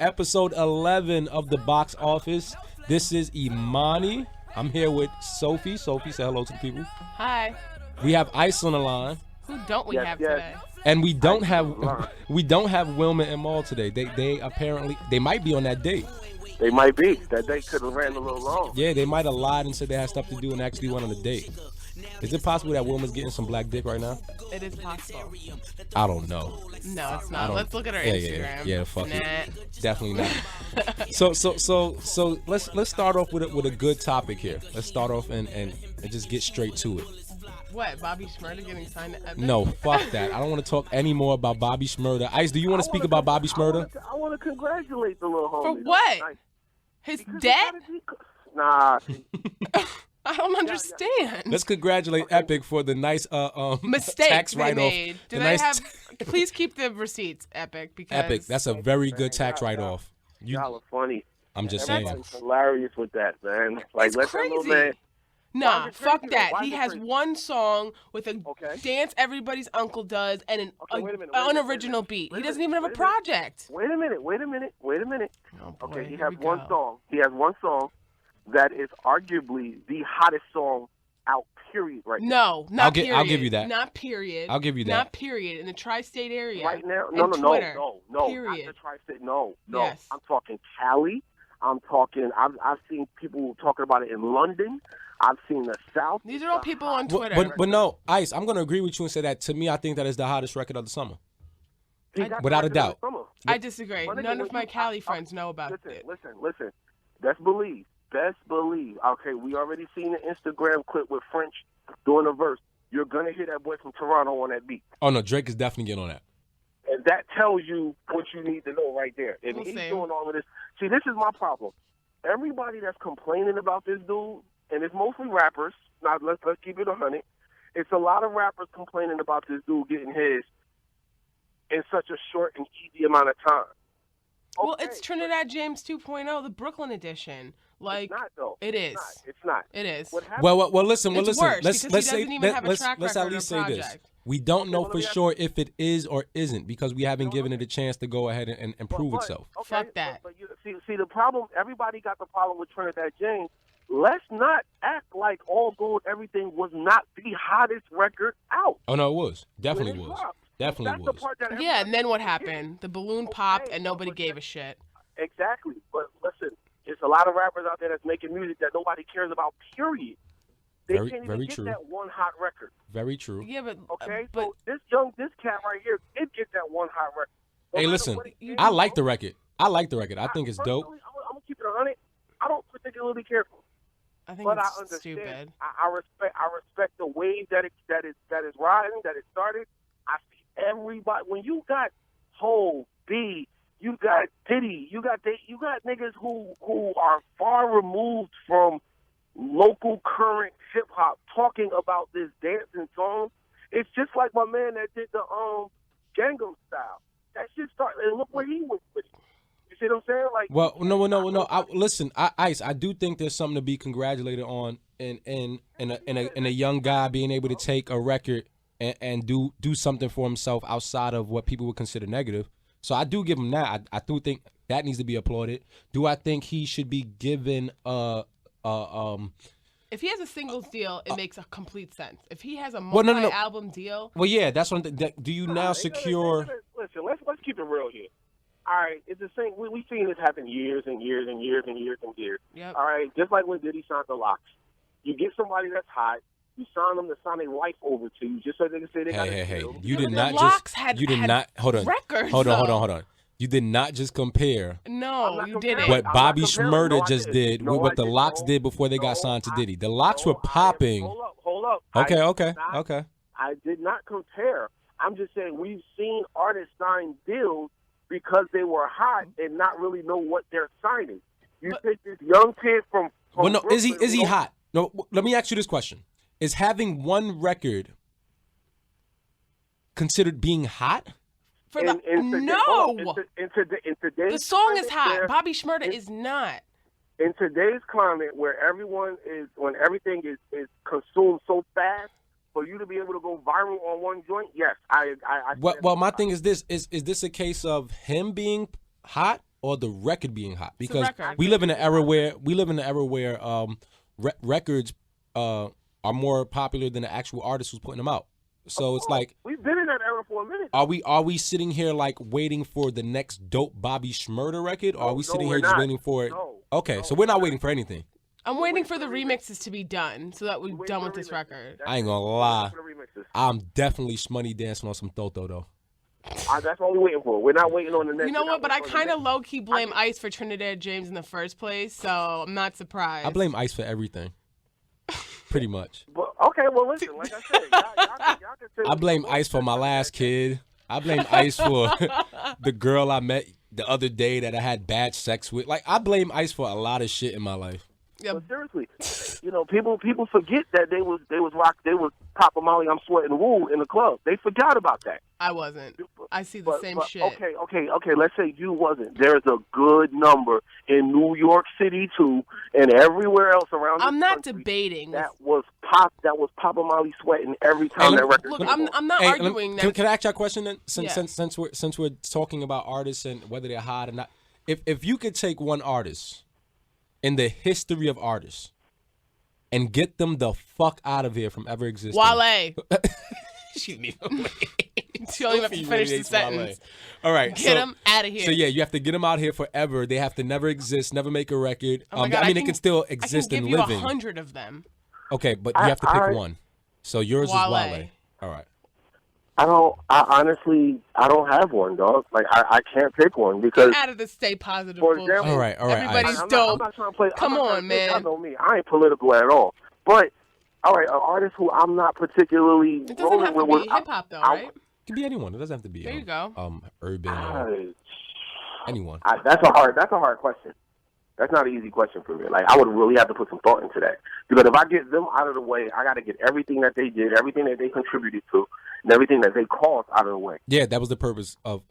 episode 11 of the Box Office. This is Imani. I'm here with Sophie. Sophie, say hello to the people. Hi. We have Ice on the line. Who don't we have today? And we don't have Wilma and Maul today. They apparently might be on that date. They might be. That date could have ran a little long. Yeah, they might have lied and said they had stuff to do and actually went on a date. Is it possible that Wilma's getting some black dick right now? It is possible. I don't know. No, it's not. Let's look at her Instagram. Yeah, fuck it. Definitely not. So let's start off with a good topic here. Let's start off and just get straight to it. What, Bobby Shmurda getting signed to Epic? No, fuck that. I don't want to talk any more about Bobby Shmurda. Ice, do you want to speak about Bobby Shmurda? I want to congratulate the little homie. For what? Nice. His debt? Nah. I don't understand. Let's congratulate Epic for the nice mistakes tax they write-off. made. Do they have? Please keep the receipts, Epic. Because Epic, that's a very good tax write-off. Y'all are funny. I'm just saying. Hilarious with that, man. Like, it's let crazy. that little man. Nah, fuck that. He has one song with a dance everybody's uncle does and an unoriginal beat. He doesn't even have a project. Wait a minute. Oh, boy, okay, he has one song. He has one song that is arguably the hottest song out, period, right now. No, not period. I'll give you that. Not period. I'll give you that. Not period. In the tri-state area. Right now? No. Period. Not the tri-state. No. Yes. I'm talking Cali. I've seen people talking about it in London. I've seen the South. These are all people on Twitter. But no, Ice, I'm going to agree with you and say that, to me, I think that is the hottest record of the summer. Without a doubt. I disagree. None of my Cali friends know about it. Listen. Best believe. Okay, we already seen the Instagram clip with French doing a verse. You're going to hear that boy from Toronto on that beat. Oh, no, Drake is definitely getting on that. And that tells you what you need to know right there. And he's doing all of this. See, this is my problem. Everybody that's complaining about this dude, and it's mostly rappers. Now, let's keep it 100. It's a lot of rappers complaining about this dude getting his in such a short and easy amount of time. Okay, well, it's Trinidad James 2.0, the Brooklyn edition. Like, it's not, though. It is. It's not. It is. Well, listen. It's worse let's say let's at least say this. We don't know for sure if it is or isn't because we haven't given it a chance to go ahead and prove itself. Okay, fuck that. But see, the problem, everybody got the problem with Trinidad James. Let's not act like All Gold Everything was not the hottest record out. Oh, no, it was. Definitely was. Definitely was. Yeah, and then what happened? The balloon popped and nobody gave a shit. Exactly. But listen, there's a lot of rappers out there that's making music that nobody cares about, period. They can't even get that one hot record. Very true. Yeah, but so this cat right here did get that one hot record. Hey, listen, I like the record. I think it's dope. I'm gonna keep it 100. I don't particularly care for it. I think but it's I understand. stupid. I respect the wave that is riding, that it started. I see everybody. When you got Hov, B, you got Diddy, you got niggas who are far removed from local current hip hop talking about this dancing song. It's just like my man that did the Gangnam Style. That shit started, and look where he went with it. You see what I'm saying? Like, well, no. Listen, Ice, I do think there's something to be congratulated on in a young guy being able to take a record and do something for himself outside of what people would consider negative. So I do give him that. I do think that needs to be applauded. Do I think he should be given if he has a singles deal, it makes a complete sense. If he has a multi-album deal, well, yeah, that's one thing. Do you now secure? Listen, let's keep it real here. All right, it's the same. We've seen this happen years and years and years and years and years. Yep. All right, just like when Diddy signed the Locks. You get somebody that's hot. You sign them to sign their wife over to you, just so they can say they got a deal. You did not just. You did not. Hold on. Records, hold on. You did not just compare. No, you didn't. What Bobby Shmurda just did with what the Locks did before they got signed to Diddy. The Locks were popping. Hold up. Okay. I did not compare. I'm just saying we've seen artists sign deals because they were hot and not really know what they're signing. You take this young kid from well, no, Brooklyn, is he hot? No, let me ask you this question: is having one record considered being hot? No. In today's the song is hot. climate, Bobby Shmurda is not. In today's climate, where when everything is consumed so fast, for you to be able to go viral on one joint, yes, I well, my thing is this: is this a case of him being hot, or the record being hot? Because record. we live in an era where records are more popular than the actual artist who's putting them out. So it's like we've been in that era for a minute. Are we sitting here like waiting for the next dope Bobby Shmurda record, or are we sitting here just waiting for it? Okay, so we're not waiting for anything. I'm waiting for the remixes to be done so that we're done with this record. I ain't gonna lie. I'm definitely shmoney dancing on some Toto though. That's what we're waiting for. We're not waiting on the next. You know what? But I kind of low-key blame Ice for Trinidad James in the first place, so I'm not surprised. I blame Ice for everything. Pretty much. But, okay, well, listen, like I said, y'all can say I blame Ice for my last kid. I blame Ice for the girl I met the other day that I had bad sex with. Like, I blame Ice for a lot of shit in my life. Yeah. But seriously, people forget that they was Papa Molly, I'm Sweating Woo in the club. They forgot about that. I wasn't. I see the same shit. Okay. Let's say you wasn't. There's a good number in New York City too, and everywhere else around. I'm not debating. That was Papa Molly sweating every time that record. Look, I'm not arguing that. Can I ask you a question then? Since we're talking about artists and whether they're hot or not, if you could take one artist in the history of artists and get them the fuck out of here from ever existing. Wale. She didn't even wait. She only have to finish the sentence. All right. Get them out of here. So, yeah, you have to get them out here forever. They have to never exist, never make a record. Oh my God, I mean, they can still exist and living. I can give you 100 of them. Okay, but you have to pick one. So yours is Wale. All right. I don't have one, dog. Like, I can't pick one because... Get out of the stay positive for bullshit. example, all right. Everybody's I'm dope. not trying to play... Come on, man. I know me. I ain't political at all. But, all right, an artist who I'm not particularly... It doesn't have to be hip-hop, though, right? It could be anyone. It doesn't have to be... There you go. Urban. Anyone. That's a hard question. That's not an easy question for me. Like, I would really have to put some thought into that. Because if I get them out of the way, I got to get everything that they did, everything that they contributed to, and everything that they caused out of the way. Yeah, that was the purpose of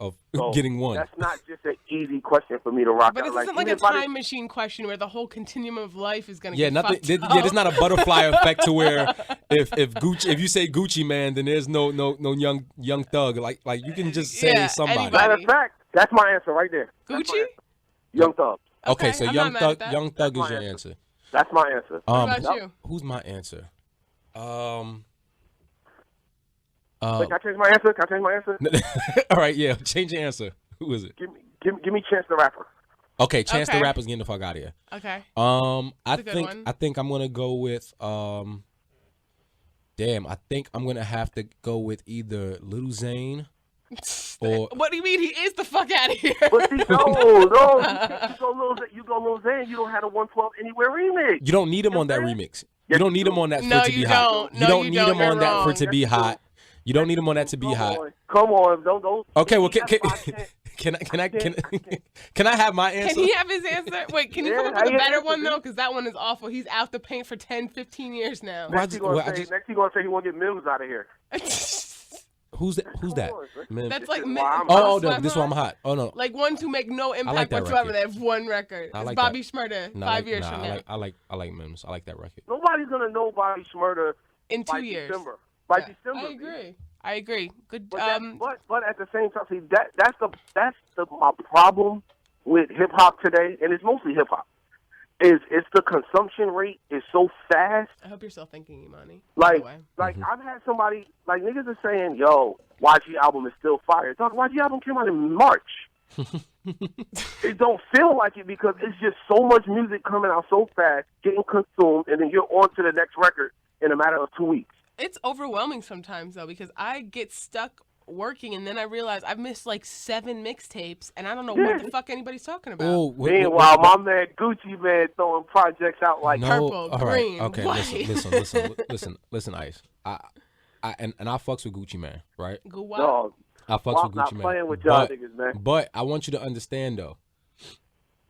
getting one. That's not just an easy question for me to rock out. But it isn't like a time machine question where the whole continuum of life is going to get fucked up. Yeah, there's not a butterfly effect to where if you say Gucci Man, then there's no young thug. Like you can just say somebody. Anybody. Matter of fact, that's my answer right there. Gucci? Young Thug. Okay, so Young Thug is your answer. That's my answer. What about you? Who's my answer? Wait, can I change my answer? All right, yeah, change your answer. Who is it? Give me Chance the Rapper. Okay, Chance the Rapper's getting the fuck out of here. Okay. I think I'm gonna go with I think I'm gonna have to go with either Lil Zane. Or, what do you mean he is the fuck out of here? But see, no, you go Lil Zane, you don't have a 112 Anywhere remix. You don't need him on that remix. You don't need him on that for it to be hot. You don't need him on that for it to be hot. You don't need him on that to be hot. Come on, don't. Okay, well, can I have my answer? Can he have his answer? Wait, can you come up with a better one though? Because that one is awful. He's out the paint for 10, 15 years now. Next he's gonna say he won't get Mims out of here. Who's that? That's like this one I'm hot. Oh no, like ones who make no impact whatsoever. They have one record. It's Bobby Shmurda. 5 years from now. I like Mims. I like that record. Nobody's gonna know Bobby Shmurda in 2 years. By December. I agree. Good. But at the same time, see that's my problem with hip hop today, and it's mostly hip hop. It's the consumption rate is so fast. I hope you're still thinking, Imani. Like I've had somebody like niggas are saying, "Yo, YG album is still fire." Dog, YG album came out in March. It don't feel like it because it's just so much music coming out so fast, getting consumed, and then you're on to the next record in a matter of 2 weeks. It's overwhelming sometimes though because I get stuck working and then I realize I've missed like 7 mixtapes and I don't know what the fuck anybody's talking about. Oh, meanwhile, my man Gucci Man throwing projects out like purple, green, okay, white. listen, Ice. I fucks with Gucci Man, right? Dog, I fucks with Gucci not Man. Playing with y'all niggas, man. But I want you to understand though,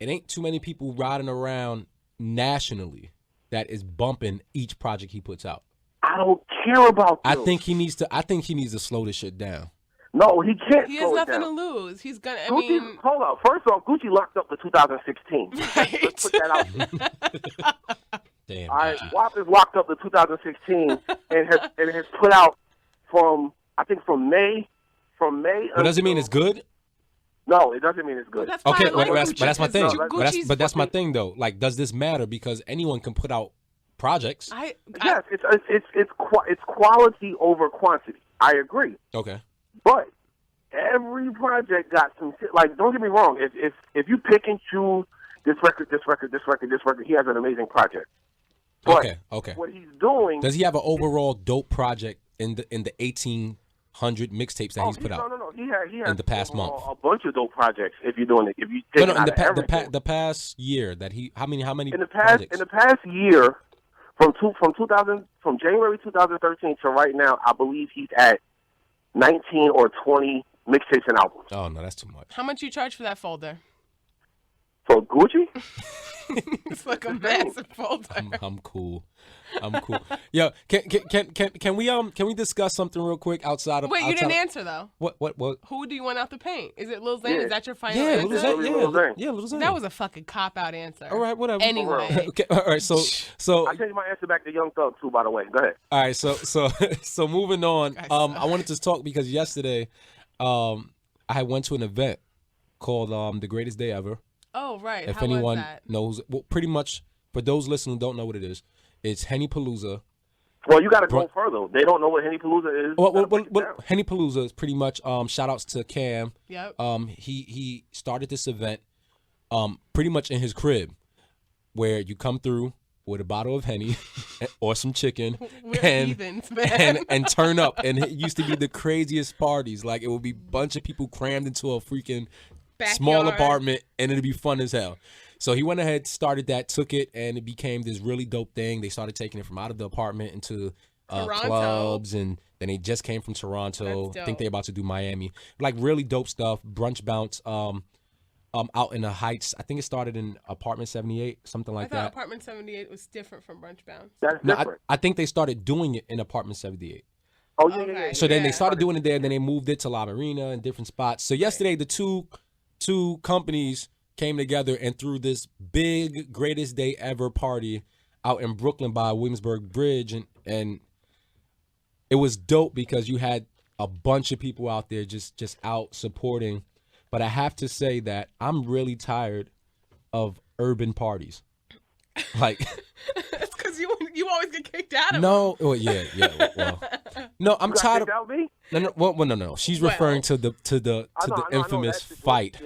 it ain't too many people riding around nationally that is bumping each project he puts out. I don't care about those. I think he needs to slow this shit down. No, he can't. He has nothing to lose. He's gonna. Hold on. First off, Gucci locked up to 2016. Right. Let's put that out. Damn. All right, WAP is locked up to 2016 and has put out from May. But does it mean it's good? No, it doesn't mean it's good. Well, Okay, like but that's my thing. But that's my thing though. Like, does this matter? Because anyone can put out projects. Yes, it's quality over quantity. I agree. Okay. But every project got some shit. Like, don't get me wrong. If you pick and choose this record, he has an amazing project. But okay. What he's doing. Does he have an overall dope project in the 1800 mixtapes that he's put out? No. He has in the past month. A bunch of dope projects. If you're doing it, if you take the past year that he how many in the past year from January 2013 to right now, I believe he's at 19 or 20 mixtapes and albums. Oh no, that's too much. How much you charge for that folder? For Gucci? It's like a massive folder. I'm cool. Yo, can we discuss something real quick outside of? Wait, you didn't answer though. What? Who do you want out the paint? Is it Lil Xan? Yeah. Is that your final answer? Lil Xan. That was a fucking cop out answer. All right, whatever. Anyway. Okay, all right. So I changed my answer back to Young Thug too. By the way, go ahead. All right. So moving on. I wanted to talk because yesterday, I went to an event called The Greatest Day Ever. Oh, right. If How anyone was that? knows, well, pretty much for those listening who don't know what it is, it's Henny Palooza. Well, you got to go further. They don't know what Henny Palooza is. Well, Henny Palooza is pretty much shout outs to Cam. Yep. He started this event pretty much in his crib, where you come through with a bottle of Henny or some chicken and turn up. And it used to be the craziest parties. Like, it would be a bunch of people crammed into a freaking backyard. Small apartment, and it'd be fun as hell. So he went ahead, started that, took it, and it became this really dope thing. They started taking it from out of the apartment into clubs, and then they just came from Toronto. I think they're about to do Miami. Like, really dope stuff. Brunch bounce out in the Heights. I think it started in Apartment 78, something like that. I thought Apartment 78 was different from Brunch bounce. That's different. I think they started doing it in Apartment 78. Oh, yeah. So then they started doing it there, and then they moved it to La Marina and different spots. So yesterday, the two companies came together and threw this big Greatest Day Ever party out in Brooklyn by Williamsburg Bridge, and it was dope because you had a bunch of people out there just out supporting. But I have to say that I'm really tired of urban parties. Like, it's because you always get kicked out of them. Well, yeah. Well, no, I'm tired of. Out me? No. She's referring to the infamous fight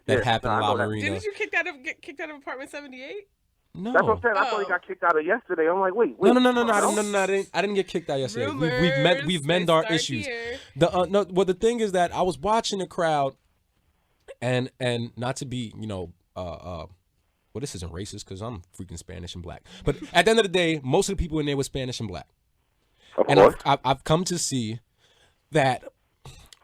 that happened in La Marina. Didn't you get kicked out of Apartment 78? No. That's what I'm saying. I thought he got kicked out of yesterday. I'm like, wait. No. I didn't get kicked out yesterday. We've mended our issues. Here. The thing is that I was watching the crowd, and not to be, well, this isn't racist because I'm freaking Spanish and black. But at the end of the day, most of the people in there were Spanish and black. And I've come to see that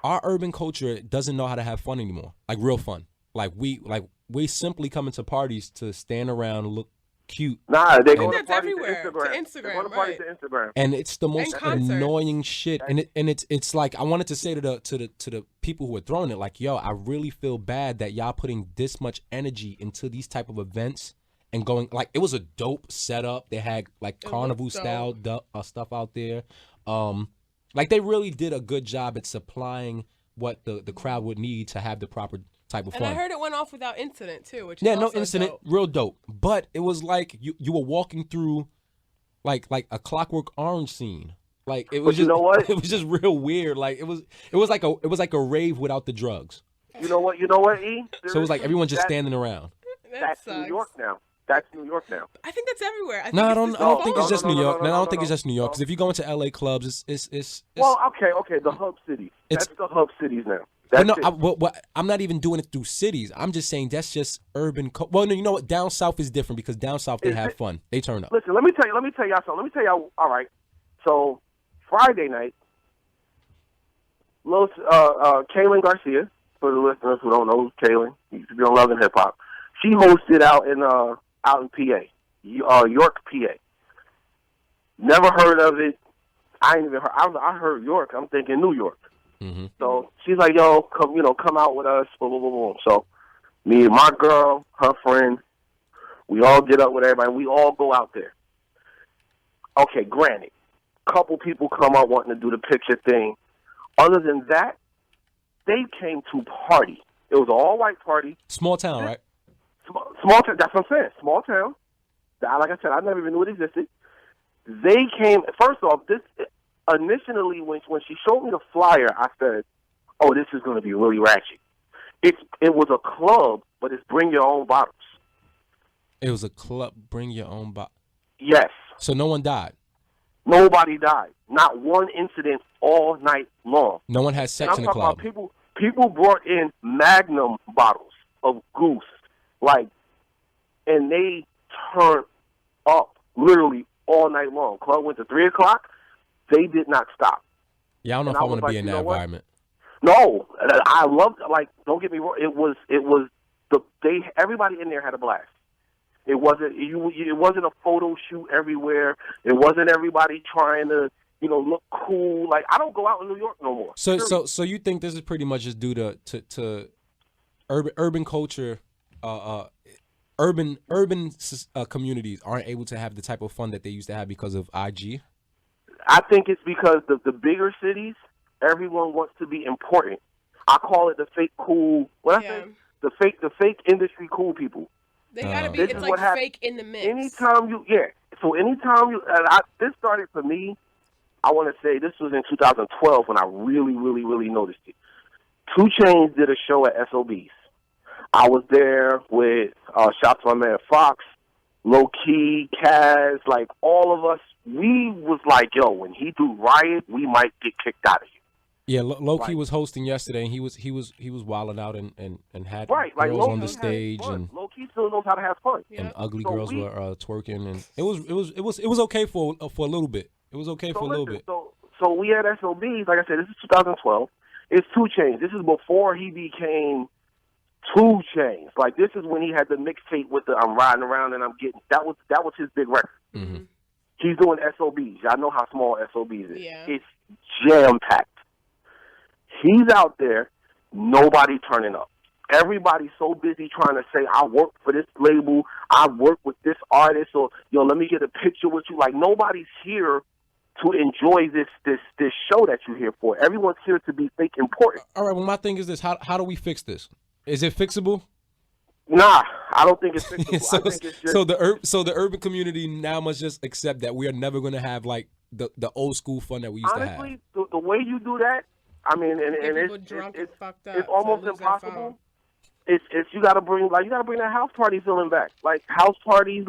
our urban culture doesn't know how to have fun anymore, like real fun. Like we simply come into parties to stand around, look cute. Nah, they go to parties to Instagram. They go to parties to Instagram. And it's the most annoying shit. And it's like, I wanted to say to the people who are throwing it, like, yo, I really feel bad that y'all putting this much energy into these type of events and going, like, it was a dope setup. They had like carnival style stuff out there. Like, they really did a good job at supplying what the crowd would need to have the proper type of fun. And I heard it went off without incident too, which no incident, dope. Real dope. But it was like you were walking through like a Clockwork Orange scene. Like, it was you know what? It was just real weird. Like, it was like a rave without the drugs. You know what, E? So it was like everyone just standing around. That's New York now. That's New York now. I think that's everywhere. I don't think it's just New York. No, I don't think it's just New York. Because if you go into LA clubs, it's well, okay, the hub cities. That's the hub cities now. I'm not even doing it through cities. I'm just saying that's just urban. Well, no, you know what? Down south is different because down south they have fun. They turn up. Listen, let me tell y'all something. Let me tell y'all. All right. So Friday night, Kaylin Garcia, for the listeners who don't know who's Kaylin, he used to be on Love and Hip Hop. She hosted out in PA, York, PA. Never heard of it. I ain't even heard. I heard York. I'm thinking New York. Mm-hmm. So she's like, "Yo, come out with us." Boom, boom, boom, boom. So me and my girl, her friend, we all get up with everybody. We all go out there. Okay, granted, couple people come out wanting to do the picture thing. Other than that, they came to party. It was an all-white party. Small town, right? Small town. That's what I'm saying. Small town. Like I said, I never even knew it existed. They came. First off, this initially when she showed me the flyer, I said, "Oh, this is going to be really ratchet." It was a club, but it's bring your own bottles. It was a club. Bring your own bottle. Yes. So no one died. Nobody died. Not one incident all night long. No one had sex in the club. People brought in Magnum bottles of Goose, and they turned up literally all night long. Club went to 3:00. They did not stop. Yeah, I don't know if I want to be in that environment. No, I loved. Don't get me wrong. It was everybody in there had a blast. It wasn't a photo shoot everywhere. It wasn't everybody trying to look cool. I don't go out in New York no more. So you think this is pretty much just due to urban culture, urban communities aren't able to have the type of fun that they used to have because of IG? I think it's because the bigger cities, everyone wants to be important. I call it the fake cool. I say the fake industry cool people. They gotta be. It's like fake in the mix. Anytime you, this started for me. I want to say this was in 2012 when I really, really, really noticed it. 2 Chainz did a show at SOB's. I was there with shout to my man Fox, Low Key, Kaz, all of us. We was like, yo, when he do Riot, we might get kicked out of here. Yeah, Low Key was hosting yesterday, and he was wilding out and had girls on the stage, and Low Key still knows how to have fun. And ugly girls were twerking, and it was okay for a little bit. It was okay for a little bit. So we had SOBs. Like I said, this is 2012. It's 2 Chainz. This is before he became 2 Chainz. This is when he had the mixtape with the I'm riding around and I'm getting. That was his big record. Mm-hmm. He's doing SOBs. I know how small SOBs is. Yeah. It's jam packed. He's out there. Nobody turning up. Everybody's so busy trying to say, I work for this label, I work with this artist, or let me get a picture with you. Nobody's here to enjoy this show that you're here for. Everyone's here to be fake important. All right, well, my thing is this. How do we fix this? Is it fixable? Nah, I don't think it's fixable. I think it's just... so the urban community now must just accept that we are never going to have the old school fun that we used to have. Honestly, the way you do that, I mean, and it's almost impossible. It's you got to bring that house party feeling back. House parties,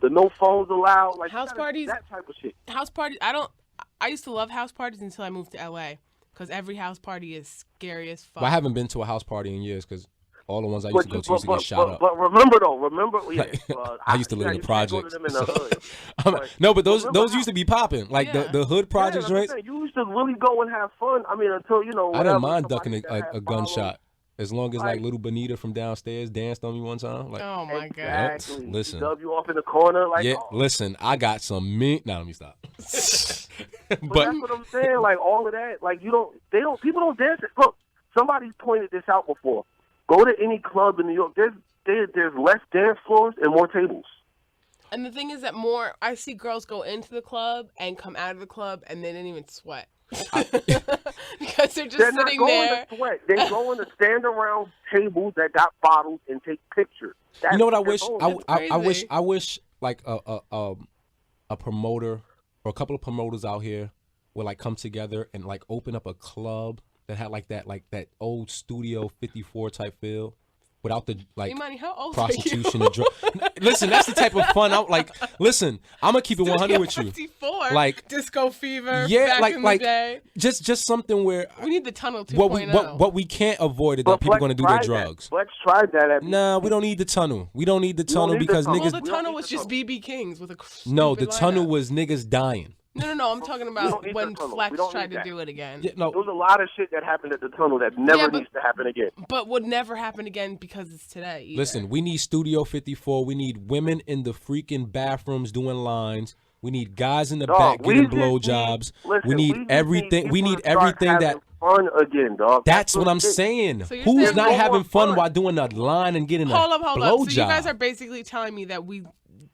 the no phones allowed, house parties, that type of shit. House parties. I used to love house parties until I moved to LA because every house party is scary as fuck. Well, I haven't been to a house party in years because all the ones I used to go to used to get shot up. But remember, I used to live in the projects. No, but those used to be popping. The hood projects, right? You used to really go and have fun. I mean, until I didn't mind ducking a gunshot. As long as little Bonita from downstairs danced on me one time. Oh my God! Exactly. Listen, dub you off in the corner. Listen, I got some meat. Now let me stop. but that's what I'm saying. All of that. People don't dance. Look, somebody's pointed this out before. Go to any club in New York. There's less dance floors and more tables. And the thing is that I see girls go into the club and come out of the club and they didn't even sweat. Because they're just sitting there. To sweat. They're going to stand around tables that got bottles and take pictures. You know what I wish? I wish a promoter or a couple of promoters out here would come together and open up a club that had that old Studio 54 type feel. Without the Imani, how old prostitution and drugs. Listen, that's the type of fun listen, I'm gonna keep it 100 with you. 54, Disco Fever. Yeah, back in the day. just something where we need the tunnel 2.0. What we can't avoid is that people are gonna do their drugs. Flex tried that. Nah, we don't need the tunnel. We don't need the tunnel because niggas. Well, the tunnel was just BB Kings with a. No, the tunnel was niggas dying. No. I'm talking about when Flex tried to do it again. Yeah, no. There was a lot of shit that happened at the tunnel that never needs to happen again. But would never happen again because it's today. Either. Listen, we need Studio 54. We need women in the freaking bathrooms doing lines. We need guys in the back getting blowjobs. We need everything. We need everything that. Fun again, dog. That's what I'm saying. So who's not having fun while doing a line and getting a blowjob? Hold up. So you guys are basically telling me that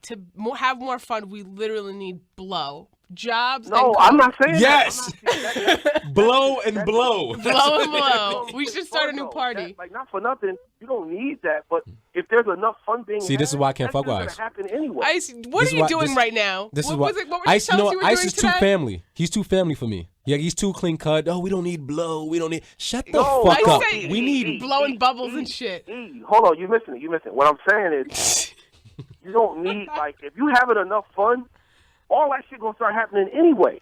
to have more fun, we literally need blow. jobs. No, I'm not saying yes. that. Blow and blow. Blow and blow. We should start a new party. Like, not for nothing, you don't need that, but if there's enough fun being See, this is why I can't fuck with Ice. Happen anyway. Ice, what are you doing right now? This is what what was Ice. you No, were Ice doing is today? too family. He's too family for me. Yeah, he's too clean cut. Oh, we don't need blow. We don't need. Shut the fuck I up. say We need blowing bubbles and shit. Hold on, you missing it. What I'm saying is, you don't need, like, if you having enough fun, all that shit gonna start happening anyway.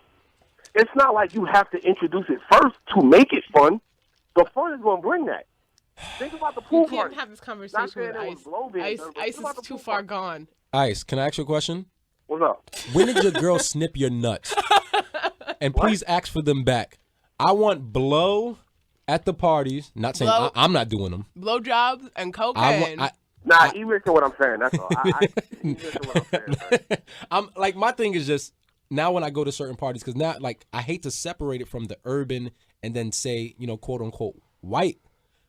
It's not like you have to introduce it first to make it fun. The fun is gonna bring that. Think about the pool You can't party. have this conversation with Ice. Ice is too far gone. Ice, can I ask you a question? What's up? When did your girl snip your nuts? And please ask for them back. I want blow at the parties. Not saying I'm not doing them. Blowjobs and cocaine. You missing what I'm saying. That's all. You missing what I'm saying. I'm like, my thing is just now when I go to certain parties, because now, like, I hate to separate it from the urban and then say, you know, quote unquote white.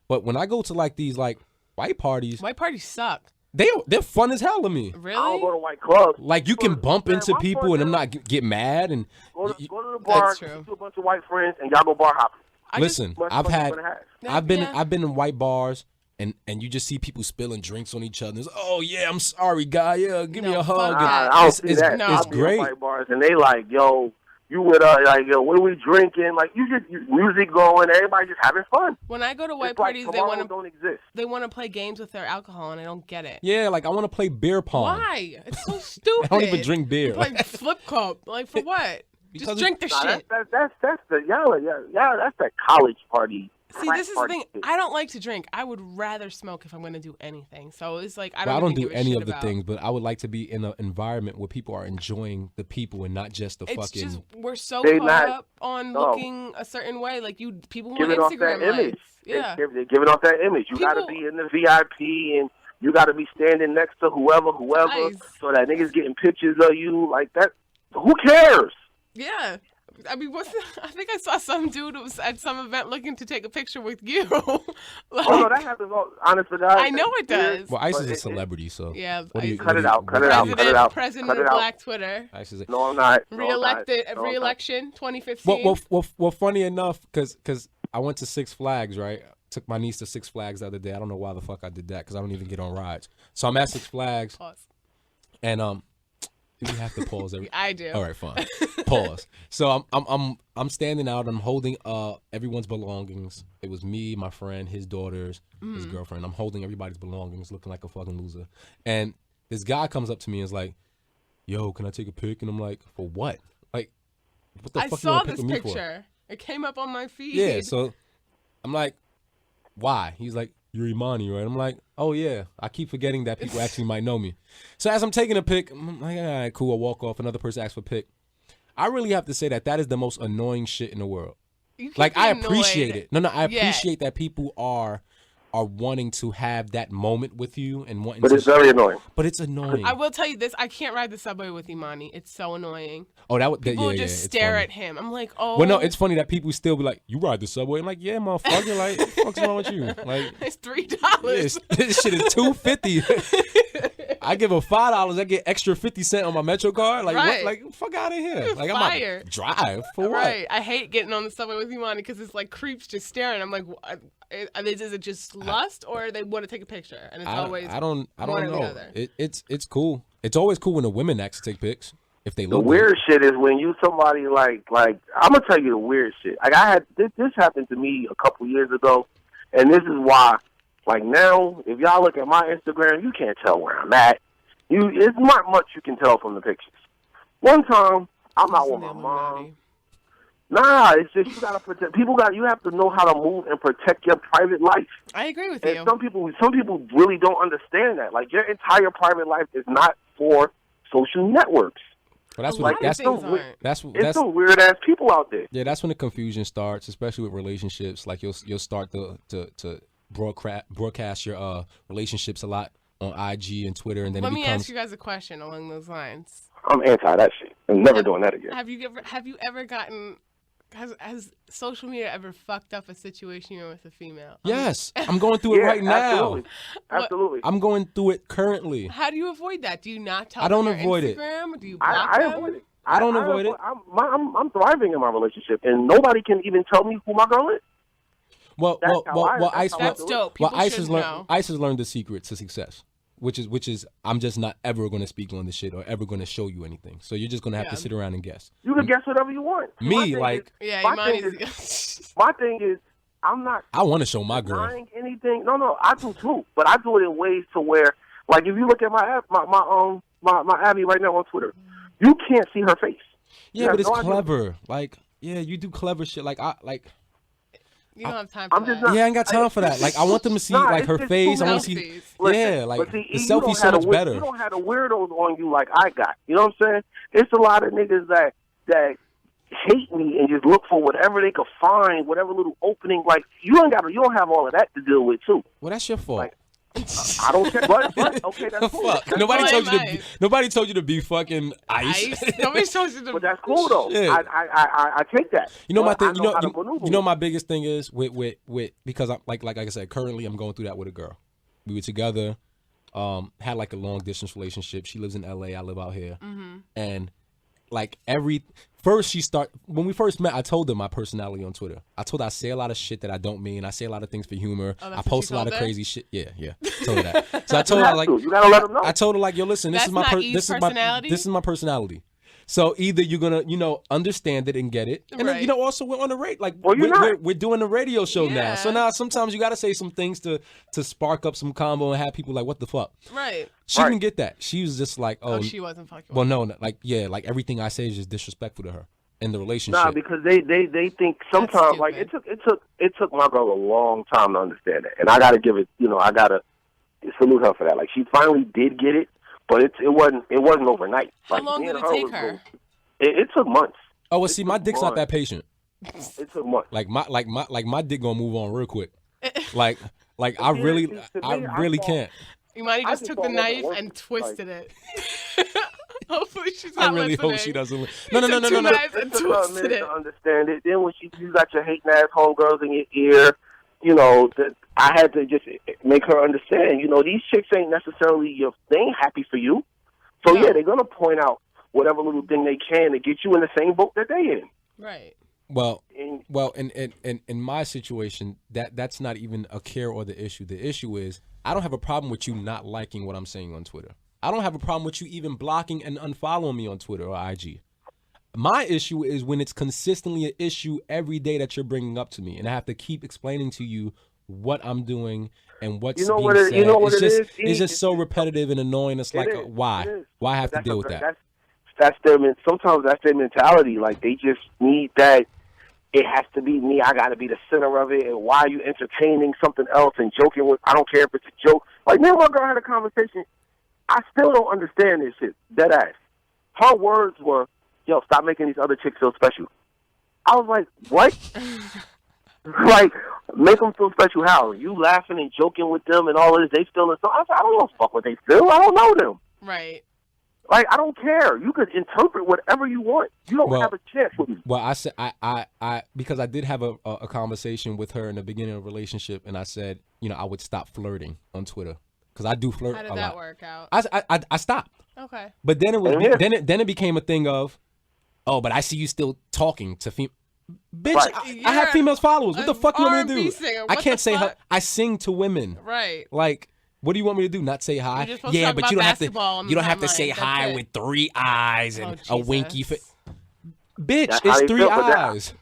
But when I go to like these like white parties suck. They're fun as hell to me. Really? I don't go to white clubs. Like, you can bump into people and them not get mad and go to the bar, to a bunch of white friends, and y'all go bar hopping. Listen, I've been in white bars and you just see people spilling drinks on each other. It's, oh yeah, I'm sorry, guy. Yeah, give me a hug. I don't see that. It's great. White bars and they like, yo, you with us? Like, yo, what are we drinking? Like, you just music going, everybody just having fun. When I go to white parties, they want to play games with their alcohol, and I don't get it. Yeah, like I want to play beer pong. Why? It's so stupid. I don't even drink beer. Like flip cup. Like for what? Just drink the shit. That's the college party. See, this is the thing. I don't like to drink. I would rather smoke if I'm going to do anything. So it's like I don't do any of the things, but I would like to be in an environment where people are enjoying the people and not just the fucking. It's just we're so caught up on looking a certain way. Like people want Instagram likes. Yeah, they're giving off that image. You got to be in the VIP and you got to be standing next to whoever, so that niggas getting pictures of you like that. Who cares? Yeah. I mean, I think I saw some dude who was at some event looking to take a picture with you. Oh, no, that happens honest to God. I know it does. Well, Ice is a celebrity, so. Yeah. Cut it out. President of Black Twitter. No, I'm not. Re-election 2015. Well, funny enough, because I went to Six Flags, right? Took my niece to Six Flags the other day. I don't know why the fuck I did that, because I don't even get on rides. So I'm at Six Flags. Pause. And, do we have to pause every? I do. All right, fine. Pause. So I'm standing out. I'm holding everyone's belongings. It was me, my friend, his daughters, his girlfriend. I'm holding everybody's belongings, looking like a fucking loser. And this guy comes up to me and is like, "Yo, can I take a pic?" And I'm like, "For what? Like, what the fuck you want to pick with me for?" I saw this picture. It came up on my feed. Yeah. So I'm like, "Why?" He's like, "You're Imani, right?" I'm like, "Oh yeah." I keep forgetting that people actually might know me. So as I'm taking a pic, I'm like, all right, cool. I walk off. Another person asks for a pic. I really have to say that is the most annoying shit in the world. Like, I appreciate it. No, I appreciate that people are wanting to have that moment with you and wanting. But it's very annoying. But it's annoying. I will tell you this: I can't ride the subway with Imani. It's so annoying. Oh, people would just stare at him. I'm like, oh. Well, no, it's funny that people still be like, "You ride the subway?" I'm like, "Yeah, motherfucker. Like, what's wrong with you? Like, it's $3. Yeah, this shit is $2.50. I give her $5. I get extra 50 cents on my Metro card. Like, what? Like, fuck out of here. Like, I'm like, drive for what? Right. I hate getting on the subway with Imani because it's like creeps just staring. I'm like, is it just lust or they want to take a picture? And it's always I don't know. It's cool. It's always cool when the women actually take pics if they look. The weird shit is when you somebody like I'm gonna tell you the weird shit. Like, I had this happened to me a couple years ago, and this is why. Like, now, if y'all look at my Instagram, you can't tell where I'm at. It's not much you can tell from the pictures. One time, I'm out with my mom. Nah, it's just you gotta protect. You have to know how to move and protect your private life. I agree with you. And some people really don't understand that. Like, your entire private life is not for social networks. Well, that's it's some weird ass people out there. Yeah, that's when the confusion starts, especially with relationships. Like, you'll start to broadcast your relationships a lot on IG and Twitter, and then let me ask you guys a question along those lines. I'm anti that shit. I'm never doing that again. Have you ever gotten? Has social media ever fucked up a situation you're with a female? Yes, I'm going through it right now. Absolutely. I'm going through it currently. How do you avoid that? Do you not tell? I don't them avoid Instagram? it. Do you block them? I avoid it. I don't avoid it. I'm thriving in my relationship, and nobody can even tell me who my girl is. Well, Ice. That's dope. People should know. Ice has learned the secret to success, which is I'm just not ever going to speak on this shit or ever going to show you anything. So you're just going to have to sit around and guess. You can guess whatever you want. Me, like, my thing is, I'm not. I want to show my girl anything. No, I do too, but I do it in ways to where, like, if you look at my Abby right now on Twitter, you can't see her face. Yeah, but it's clever. Like, yeah, you do clever shit. You don't have time for that. I ain't got time for that. Like, I want them to see like her face. I want to see. Yeah, like the selfie's so much better. You don't have the weirdos on you like I got. You know what I'm saying? It's a lot of niggas that hate me and just look for whatever they could find, whatever little opening. Like, you don't have all of that to deal with too. Well, that's your fault. Like, I don't care, but okay, that's cool. Fuck. Nobody told you to be fucking Ice. Nobody told you to. But that's cool though. Yeah. I take that. You know my thing. You know my biggest thing is with because I'm like I said, currently I'm going through that with a girl. We were together, had like a long distance relationship. She lives in LA. I live out here, and like when we first met, I told her my personality on Twitter. I told her I say a lot of shit that I don't mean. I say a lot of things for humor. I post a lot of crazy shit. Yeah. Told her that. So I told her like, you gotta let them know. I told her like, yo, listen, this is my personality. So either you're gonna, understand it and get it, and then also we're on the radio, like we're doing a radio show now. So now sometimes you gotta say some things to spark up some combo and have people like, what the fuck? Right. She didn't get that. She was just like, oh, she wasn't fucking. Well, no, like like everything I say is just disrespectful to her in the relationship. Nah, because they think sometimes like it took my girl a long time to understand that, and I gotta give it, I gotta salute her for that. Like, she finally did get it. But it wasn't overnight. How long did it take her? It took months. Oh, well, see, my dick's not that patient. It took months. Like my dick gonna move on real quick. Like I really can't. Imani just took the knife and twisted it. Hopefully she's not listening. I really hope she doesn't. No. Knives and twisted it. To understand it. Then when you got your hating ass homegirls in your ear, I had to just make her understand, these chicks ain't necessarily they ain't happy for you. So yeah, they're gonna point out whatever little thing they can to get you in the same boat that they in. Right. Well, in my situation, that's not even a care or the issue. The issue is I don't have a problem with you not liking what I'm saying on Twitter. I don't have a problem with you even blocking and unfollowing me on Twitter or IG. My issue is when it's consistently an issue every day that you're bringing up to me, and I have to keep explaining to you what I'm doing and what's being said. It's just so repetitive and annoying. It's like, why? Why have to deal with that? Sometimes that's their mentality. Like, they just need that. It has to be me. I got to be the center of it. And why are you entertaining something else and joking with? I don't care if it's a joke. Like, me and my girl had a conversation. I still don't understand this shit. Dead ass. Her words were, yo, stop making these other chicks feel special. I was like, what? Like, make them feel special how? You laughing and joking with them and all of this, they feeling so. I don't know fuck what they feel. I don't know them. Right. Like, I don't care. You could interpret whatever you want. You don't have a chance with me. Well, I said I because I did have a conversation with her in the beginning of the relationship, and I said, I would stop flirting on Twitter because I do flirt. How did that work out? I stopped. Okay. But then then it became a thing of, oh, but I see you still talking to female. Bitch, right. I have females followers. What the fuck you want me to do? I can't say her. I sing to women. Right. Like, what do you want me to do? Not say hi? Yeah, but you don't have to. You don't have to say hi with 3 eyes and a winky face. Bitch, it's 3 eyes.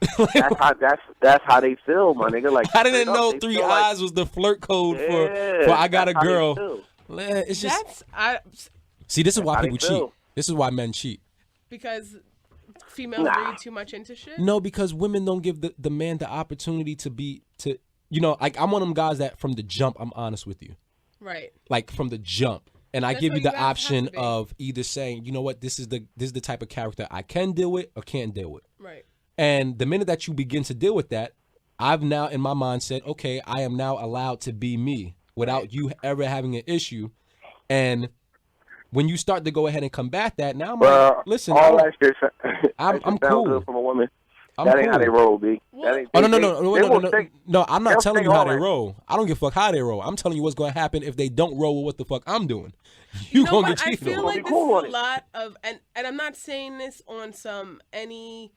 That's how they feel, my nigga. Like, I didn't know 3 eyes was the flirt code for I got a girl. It's just. See, this is why people cheat. This is why men cheat. Because females read too much into shit? No, because women don't give the man the opportunity like, I'm one of them guys that from the jump, I'm honest with you. Right. Like, from the jump. And I give you the option of either saying, you know what, this is the type of character I can deal with or can't deal with. Right. And the minute that you begin to deal with that, I've now in my mind said, okay, I am now allowed to be me without you ever having an issue. And when you start to go ahead and combat that, now I'm like, listen, I'm cool. Good from a woman. That ain't how they roll, B. No, I'm not telling you how they roll. I don't give a fuck how they roll. I'm telling you what's going to happen if they don't roll with what the fuck I'm doing. you gonna get I cheated feel on. like this is a lot of, and I'm not saying this on any,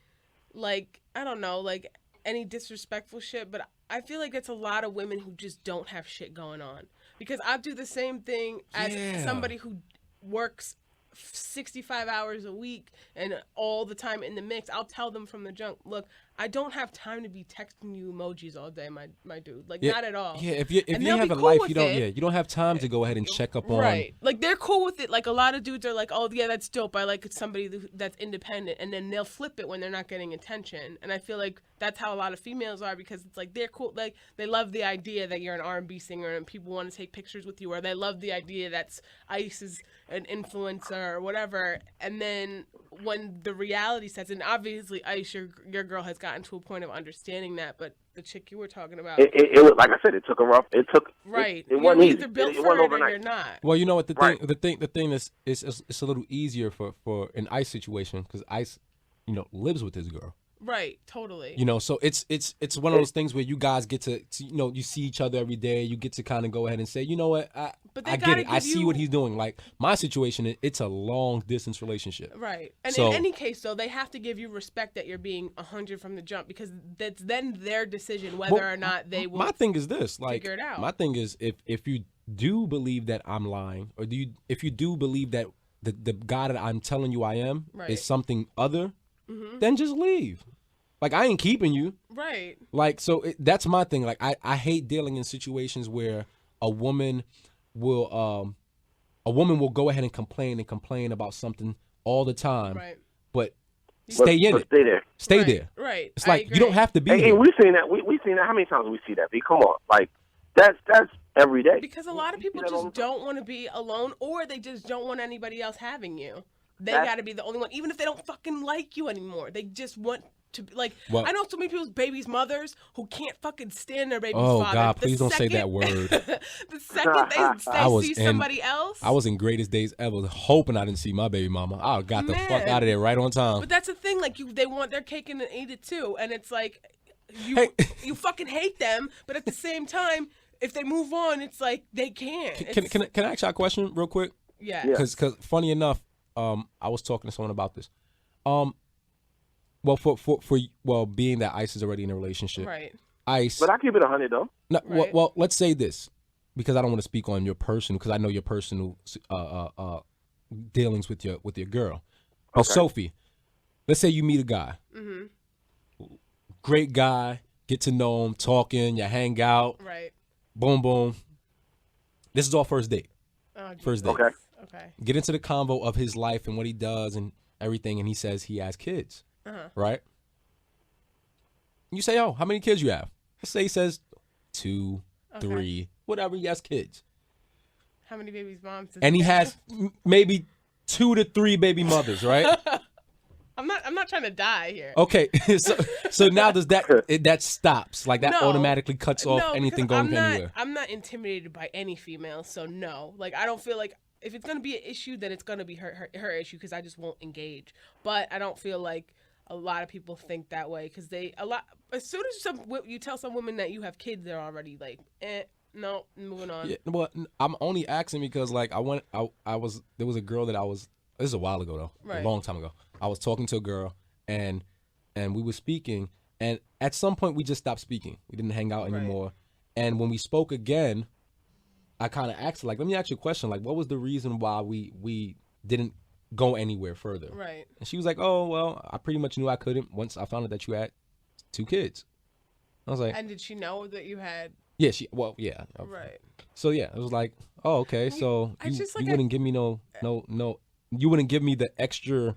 like, I don't know, like any disrespectful shit, but I feel like it's a lot of women who just don't have shit going on. Because I do the same thing as somebody who works 65 hours a week and all the time in the mix. I'll tell them from the jump, look, I don't have time to be texting you emojis all day, my dude. Like, not at all. Yeah, if you have a life, you don't have time to go ahead and check up on. Right. Like, they're cool with it. Like, a lot of dudes are like, oh, yeah, that's dope. I like somebody that's independent. And then they'll flip it when they're not getting attention. And I feel like that's how a lot of females are, because it's like, they're cool. Like, they love the idea that you're an R&B singer and people want to take pictures with you, or they love the idea that Ice is an influencer or whatever. And then when the reality sets in, obviously, Ice, your girl has gotten to a point of understanding that, but the chick you were talking about, it was, like I said, it took right. It wasn't easy. Either built it for wasn't it overnight. or you're not. Well, you know what, the thing is it's a little easier for an Ice situation, because Ice, lives with his girl. Right, totally. So it's one of those things where you guys get to you see each other every day. You get to kind of go ahead and say, you know what, I get it. I see what he's doing. Like, my situation, it's a long distance relationship. Right. And in any case, though, they have to give you respect that you're being 100 from the jump, because that's then their decision whether or not they will. My thing is this, like, figure it out. My thing is, if you do believe that I'm lying, or if you do believe that the guy that I'm telling you I am is something other, then just leave. Like, I ain't keeping you. Right. Like, so that's my thing. Like, I hate dealing in situations where a woman will go ahead and complain about something all the time. Right. But stay in it. Stay there. Stay there. Right. It's like, you don't have to be here. Hey, we've seen that. We've seen that. How many times have we seen that? Come on. Like, that's every day. Because a lot of people just don't want to be alone, or they just don't want anybody else having you. They got to be the only one, even if they don't fucking like you anymore. They just want to be like. Well, I know so many people's babies' mothers who can't fucking stand their baby's father. Oh God, please don't say that word. The second they see somebody else. I was in Greatest Days Ever, hoping I didn't see my baby mama. I got the fuck out of there right on time. But that's the thing, like, they want their cake and eat it too, and it's like, you fucking hate them, but at the same time, if they move on, it's like they can't. Can I ask you a question real quick? Yeah. Because funny enough, I was talking to someone about this. Well, for being that Ice is already in a relationship, right? Ice, but I keep it 100 though. No, right. well, let's say this, because I don't want to speak on your personal, because I know your personal dealings with your girl. But Sophie, let's say you meet a guy, great guy, get to know him, talking, you hang out, right? Boom, boom. This is all first date. First date. Okay. Get into the convo of his life and what he does and everything, and he says he has kids. Right? You say, oh, how many kids you have? Let's say he says 2, 3, whatever. He has kids. How many babies' moms? And he has maybe 2 to 3 baby mothers, right? I'm not trying to die here. Okay, so now does that stops, like, that automatically cuts off anything going anywhere? I'm not intimidated by any female, so no. Like, I don't feel like if it's gonna be an issue, then it's gonna be her issue, because I just won't engage. But I don't feel like a lot of people think that way, because as soon as you tell some women that you have kids, they're already like, no, moving on. Yeah, well, I'm only asking because, like, there was a girl that this is a while ago though, a long time ago. I was talking to a girl and we were speaking, and at some point we just stopped speaking. We didn't hang out anymore. And when we spoke again, I kind of asked her, like, let me ask you a question. Like, what was the reason why we didn't go anywhere further? Right. And she was like, oh, well, I pretty much knew I couldn't once I found out that you had 2 kids. I was like, and did she know that you had? Yeah, yeah. Right. So yeah, it was like, oh, okay. So you wouldn't give me no, you wouldn't give me the extra.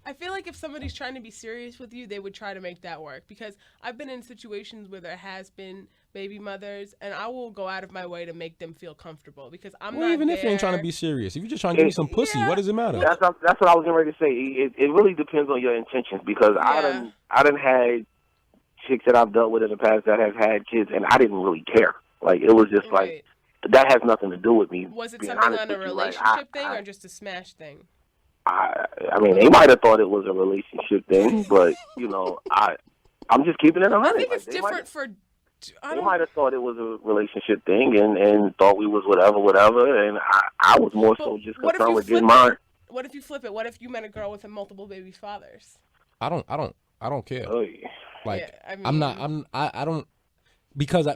I feel like if somebody's trying to be serious with you, they would try to make that work, because I've been in situations where there has been baby mothers, and I will go out of my way to make them feel comfortable, because I'm not even if you ain't trying to be serious. If you're just trying to give me some pussy, what does it matter? That's what I was getting ready to say. It really depends on your intentions, because I done had chicks that I've dealt with in the past that have had kids, and I didn't really care. Like, it was just like, that has nothing to do with me. Was it something on a relationship thing or just a smash thing? I mean, they might have thought it was a relationship thing, but I'm just keeping it 100. I think it's different for They might have thought it was a relationship thing and thought we was whatever. And I was more so just concerned with getting mine. What if you flip it? What if you met a girl with multiple baby fathers? I don't care. Oh, yeah. Like, yeah, I mean, I don't, because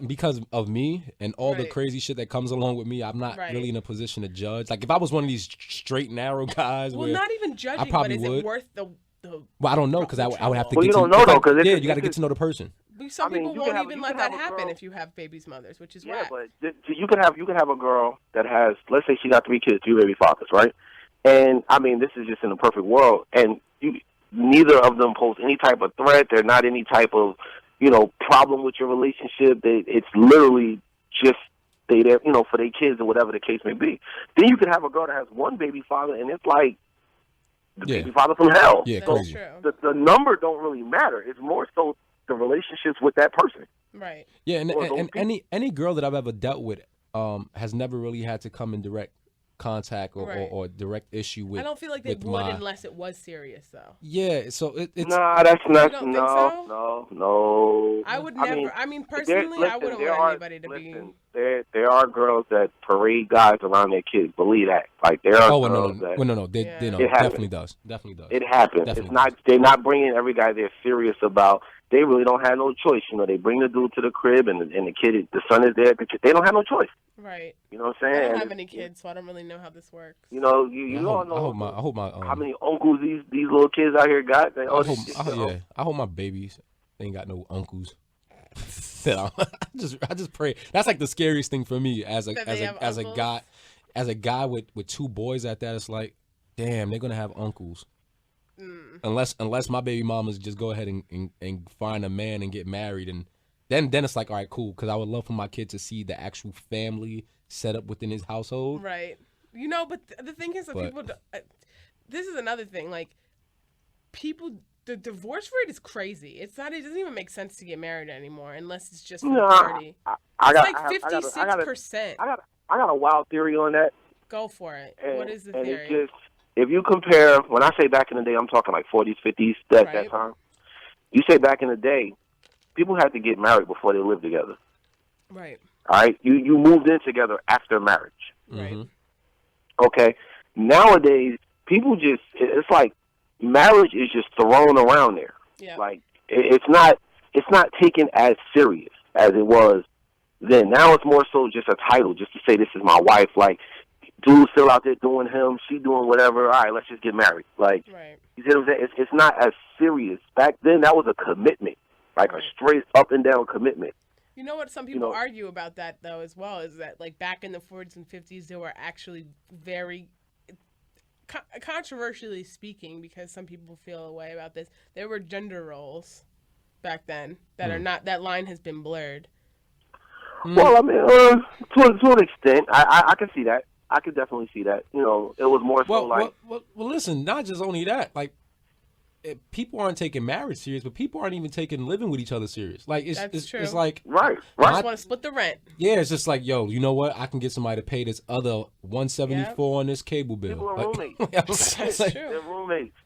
of me and all the crazy shit that comes along with me, I'm not really in a position to judge. Like, if I was one of these straight narrow guys, well, not even judging, I probably would. It worth the well, I don't know, because I would have to well, get you to don't know, though, because you got to get to know the person. Some people won't even let that happen if you have babies' mothers, which is whack. But you could have a girl that has, let's say she got 3 kids, 3 baby fathers, right? And I mean, this is just in a perfect world, and neither of them pose any type of threat. They're not any type of, problem with your relationship. It's literally just they there, for their kids or whatever the case may be. Then you could have a girl that has 1 baby father, and it's like the baby father from hell. Yeah, so crazy. The number don't really matter. It's more so the relationships with that person. Right. Yeah, and any girl that I've ever dealt with has never really had to come in direct contact or direct issue with. I don't feel like they would unless it was serious, though. Yeah, so it's nah, that's not. You don't think so? No. I would never. I mean, personally, I wouldn't want anybody to be. There are girls that parade guys around their kids. Believe that. Like there are girls that. No. They definitely does. It happens. Definitely. It's not. They're not bringing every guy they're serious about. They really don't have no choice. They bring the dude to the crib, and the kid, the son is there. They don't have no choice. Right. You know what I'm saying? I don't have any kids, so I don't really know how this works. You don't know. I hope my how many uncles these little kids out here got. I hope my babies they ain't got no uncles. I just pray. That's like the scariest thing for me as a guy with 2 boys at that. It's like, damn, they're gonna have uncles. Unless my baby mamas just go ahead and find a man and get married, and then it's like, all right, cool, because I would love for my kid to see the actual family set up within his household. Right. But the thing is that people. This is another thing. Like, people, the divorce rate is crazy. It doesn't even make sense to get married anymore unless it's just for the party. It's like 56%. I got a wild theory on that. Go for it. What is the theory? It's just, if you compare, when I say back in the day, I'm talking like 40s, 50s, that time. You say back in the day, people had to get married before they lived together. Right. All right? You moved in together after marriage. Right. Okay? Nowadays, people just, it's like marriage is just thrown around there. Yeah. Like, it's not taken as serious as it was then. Now it's more so just a title, just to say this is my wife. Like, dude's still out there doing him, she doing whatever. All right, let's just get married. Like, you see what I'm saying? It's not as serious. Back then, that was a commitment, like a straight up and down commitment. You know what? Some people argue about that though as well. Is that like back in the 40s and 50s, there were actually very controversially speaking, because some people feel a way about this. There were gender roles back then that are not. That line has been blurred. Well, I mean, to an extent, I can see that. I could definitely see that. It was more so like. Well, listen, not just only that. Like, people aren't taking marriage serious, but people aren't even taking living with each other serious. Like, it's true. It's like right. I just want to split the rent. Yeah, it's just like, yo, you know what? I can get somebody to pay this other $174 on this cable bill. People are roommates. That's true.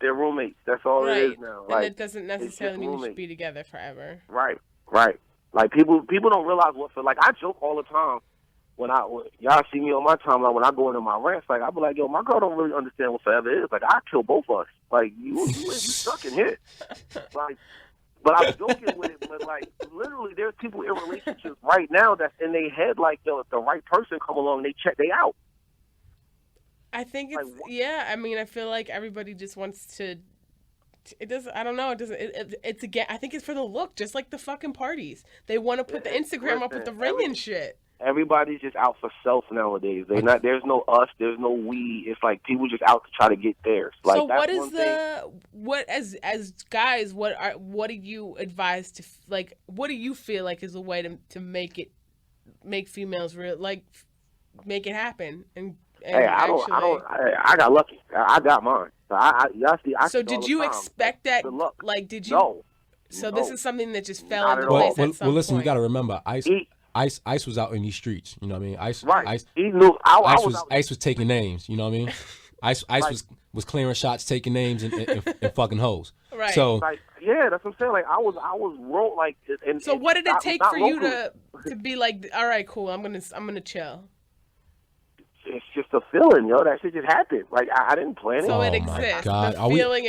They're roommates. That's all it is now. And it doesn't necessarily mean you should be together forever. Right. Like people don't realize what for. Like, I joke all the time when y'all see me on my timeline when I go into my rants. Like, I be like, yo, my girl don't really understand what forever is. Like, I kill both of us. Like, you stuck in here. Like, but I'm joking with it. But like, literally, there's people in relationships right now that's in their head. Like, yo, if the right person come along, they out. I think it's I mean, I feel like everybody just wants to. It doesn't. I don't know. It doesn't. It's again. I think it's for the look, just like the fucking parties. They want to put the Instagram up with the ring and shit. Everybody's just out for self nowadays. There's no us. There's no we. It's like people just out to try to get theirs. Like, so what as guys? What do you advise to like? What do you feel like is a way to make females real, like make it happen and hey, I got lucky. I got mine. So y'all see. So did you expect that? Like, did you? No. So this is something that just fell into place at some Well, listen, point. you got to remember, Ice was out in these streets. You know what I mean? Ice he knew. Ice was taking names. You know what I mean? Ice was clearing shots, taking names, and fucking hoes. Right. So Yeah, that's what I'm saying. Like I was wrong. Like, and So what did it not- take not for you locally. to be like, all right, cool, I'm gonna chill? It's just a feeling, yo. That shit just happened. Like I didn't plan it. So it my exists. God. The feeling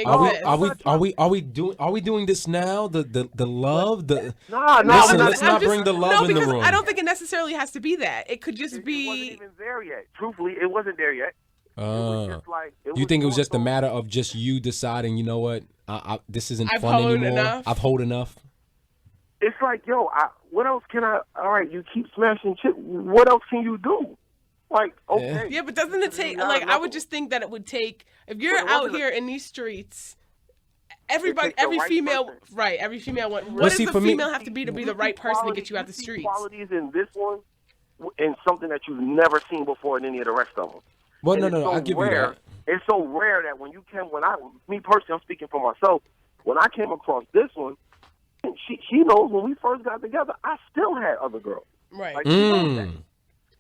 Are we doing this now? The love, the Nah, Listen, nah, let's not bring the love no, in the because room. I don't think it necessarily has to be that. It could just It wasn't be. even there yet. Truthfully, it wasn't there yet. It was just like. You think it was more just a so- matter of just you deciding, you know what, this isn't I've fun hoed anymore. enough. I've hold enough. It's like, yo, what else can I? All right, you keep smashing shit. What else can you do? Like, okay. Yeah, but doesn't it take? Not Like, I enough. would just think that it would take. If you're But it out wasn't here in these streets, everybody, takes the every right female, person. right? Every female want. Well, What does see, the for me- female have to be the right person to get you out the You see streets? qualities in this one, and something that you've never seen before in any of the rest of them. Well, And no, it's no, so I give you rare. that. It's so rare that when you came, me personally, I'm speaking for myself. When I came across this one, she knows when we first got together, I still had other girls. Right. Like, she knows that.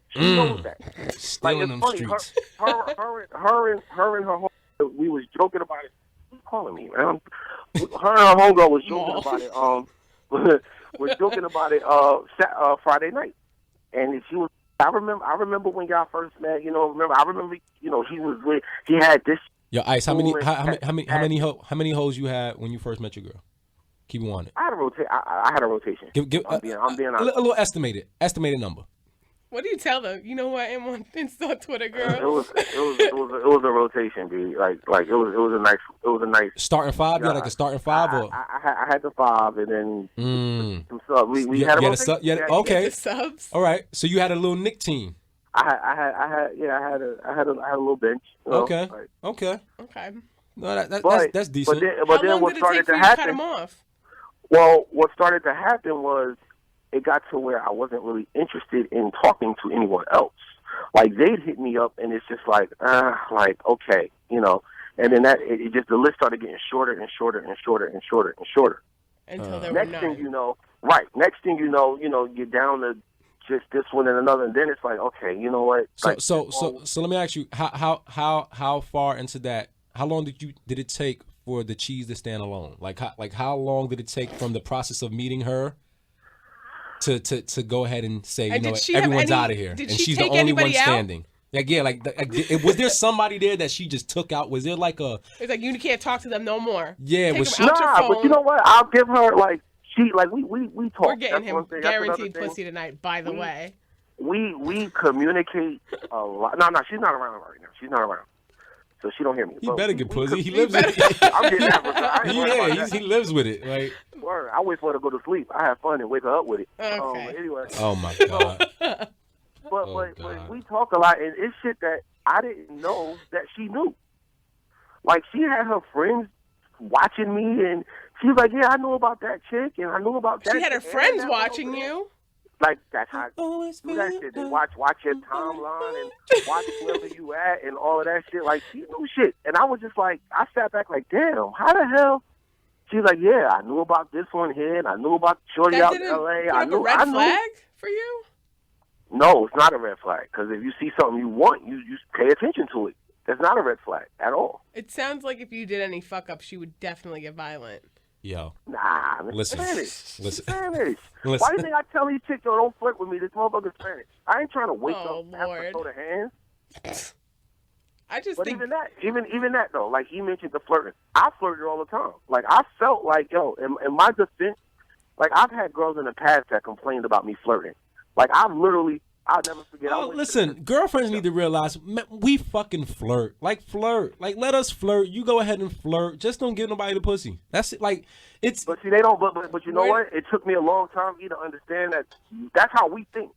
She knows that. Still in Like, them it's funny. streets. Her and her home, we was joking about it. Who's calling me, man? Her and her homegirl was joking about it. Was joking about it Friday night, and she was. I remember when y'all first met. You know, I remember. You know, he had this. Yo, Ice, how many Cool. how many hoes you had when you first met your girl? Keep it on it. I had a rotation. Give I'm being honest. a little estimated number. What do you tell them? You know what? I'm on Insta, Twitter, It girl. was a rotation, B. Like it was a nice. Starting five, you had like a starting five, or I had the 5, and then some subs. We You had a had a rotation. sub- you had- Yeah, okay. The subs. all right. So you had a little Nick team. I had a little bench. You know, Okay. like, Okay. Okay. No, but, that's decent. But then How long what did it take started for to you to cut happen? him off? Well, what started to happen was it got to where I wasn't really interested in talking to anyone else. Like they'd hit me up, and it's just like okay, you know. And then it just the list started getting shorter and shorter and shorter and shorter and shorter. Until there were Next none. thing you know, Next thing you know, you're down to just this one and another, and then it's like, okay, you know what? So Like, let me ask you, how far into that? How long did it take for the cheese to stand alone? Like how long did it take from the process of meeting her to go ahead and say, And you know did what, she have everyone's any- out of here, did and she she's the take only one anybody out? standing? Was there somebody there that she just took out? Was there like a It's like you can't talk to them no more. Yeah, Take was them she- out your nah, phone. but you know what? I'll give her we talk. We're getting That's him one thing. That's another guaranteed thing. pussy tonight. By the way, We communicate a lot. No, she's not around right now. She's not around, so she don't hear me. he But better we- get we pussy. com- He lives with it. I'm getting that. I ain't worried about He that. lives with it. Like, Word. I wait for her to go to sleep. I have fun and wake her up with it. Okay. Anyway, oh my God. but God. we talk a lot, and it's shit that I didn't know that she knew. Like she had her friends watching me, and she was like, "Yeah, I knew about that chick, and I knew about that." she had her chick, and friends that one watching over there." you. Like that's how Always do that shit. They watch your timeline and watch wherever you at and all of that shit. Like she knew shit, and I was just like, I sat back like, damn, how the hell? She's like, yeah, I knew about this one here, and I knew about Shorty That out in didn't L.A. put I up knew. a red I knew. flag for you. No, it's not a red flag. Because if you see something you want, you pay attention to it. That's not a red flag at all. It sounds like if you did any fuck up, she would definitely get violent. Yo, Nah, man, Listen. Spanish. Listen. Spanish. Listen. Why do you think I tell these chicks, yo, don't flirt with me? This motherfucker's Spanish. I ain't trying to wake Oh, up and have to Lord. throw the hands. I just But think even that though, like he mentioned the flirting. I flirted all the time. Like I felt like, yo, in my defense, like I've had girls in the past that complained about me flirting. Like I'll never forget. I Oh, went listen, girlfriends need to realize we fucking flirt. Like flirt. Like let us flirt. You go ahead and flirt. Just don't give nobody the pussy. That's it. Like it's But see, they don't. But you know what? It took me a long time for you to understand that that's how we think.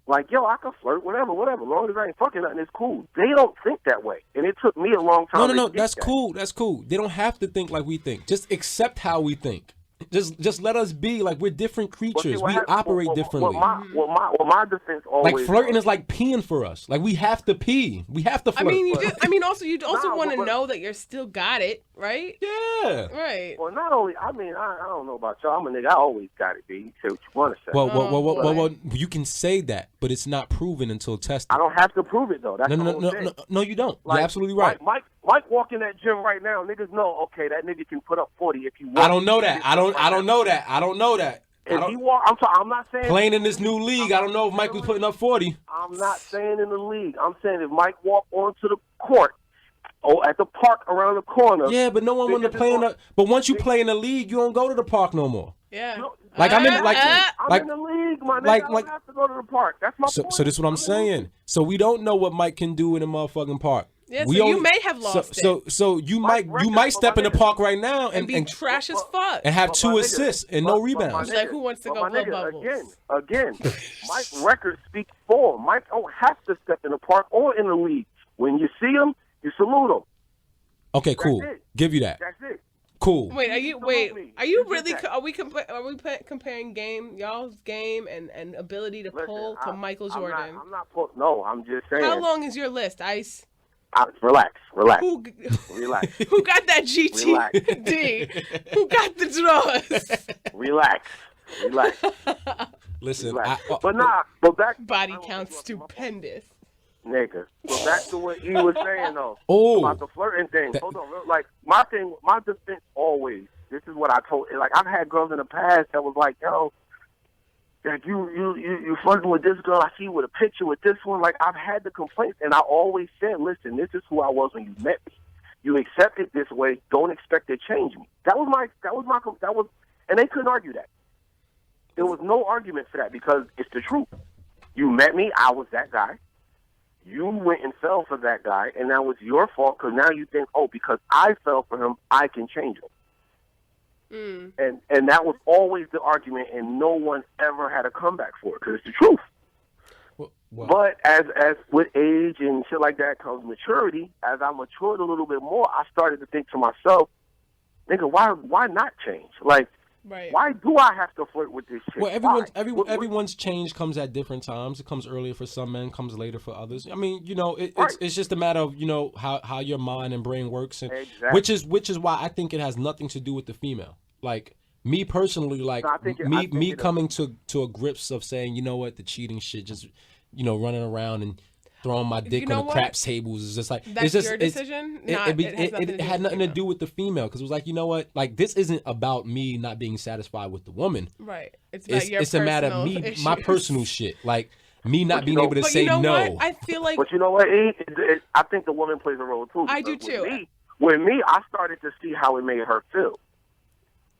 Like, yo, I can flirt, whatever. As long as I ain't fucking nothing, it's cool. They don't think that way, and it took me a long time. no. to get That's that. cool. That's cool. They don't have to think like we think. Just accept how we think. Just let us be. Like we're different But see, creatures. what We happened- operate differently. my defense always Like flirting is like peeing for us. Like we have to pee. We have to I flirt. mean, you also Nah, want to but- know that you're still got it, right? yeah. Right. Well, not only, I mean, I don't know about y'all. I'm a nigga. I always got it, B. You say what you want to say. Well, you can say that, but it's not proven until tested. I don't have to prove it though. That's the whole thing. No, you don't. Like, You're absolutely right. Mike walk in that gym right now, niggas know, okay, that nigga can put up 40 if you want. I don't know that. I don't know that. If he walk, I'm not saying playing in this new league. I don't know if Mike was putting up 40. I'm not saying in the league. I'm saying if Mike walk onto the court or at the park around the corner. Yeah, but no one wanted to play in the. But once you play in the league, you don't go to the park no more. Yeah. Like I'm in I'm in the league, my nigga. I don't have to go to the park. That's my point. So this is what I'm saying. So we don't know what Mike can do in the motherfucking park. Yeah, so you may have lost it. So you might step in the park right now and be trash as fuck and have 2 assists and no rebounds. Like who wants to go blow bubbles? Again, Mike's record speaks for him. Mike don't have to step in the park or in the league. When you see him, you salute him. Okay, cool. Give you that. That's it. Cool. Wait, are you really? Are we comparing y'all's game and ability to pull to Michael Jordan? I'm not. No, I'm just saying. How long is your list, Ice? Relax. Relax. Who got that GTD? Who got the draws? Relax. Listen, relax. But back. Body count stupendous. Nigga. But back to what he was saying though. Oh. About the flirting thing. Hold on. Like my defense always. This is what I told. Like I've had girls in the past that was like, yo. Like you flirting with this girl, I see you with a picture with this one. Like I've had the complaints, and I always said, "Listen, this is who I was when you met me. You accept it this way. Don't expect to change me." That was, and they couldn't argue that. There was no argument for that because it's the truth. You met me, I was that guy. You went and fell for that guy, and that was your fault because now you think, oh, because I fell for him, I can change him. And that was always the argument, and no one ever had a comeback for it because it's the truth. Well, but as with age and shit like that comes maturity, as I matured a little bit more, I started to think to myself, nigga, why not change? Like, right. Why do I have to flirt with this shit? Well, everyone's change comes at different times. It comes earlier for some men, comes later for others. I mean, it's just a matter of how your mind and brain works, and exactly. which is why I think it has nothing to do with the female. Like me personally, me coming to a grips of saying, you know what, the cheating shit, just running around and throwing my dick on the craps tables is just like that's your decision. It had nothing to do with the female because it was like, you know what, like this isn't about me not being satisfied with the woman. Right. It's a matter of me, my personal shit. Like me not being able to say no. No. I feel like. But you know what? I think the woman plays a role too. I do too. With me, I started to see how it made her feel.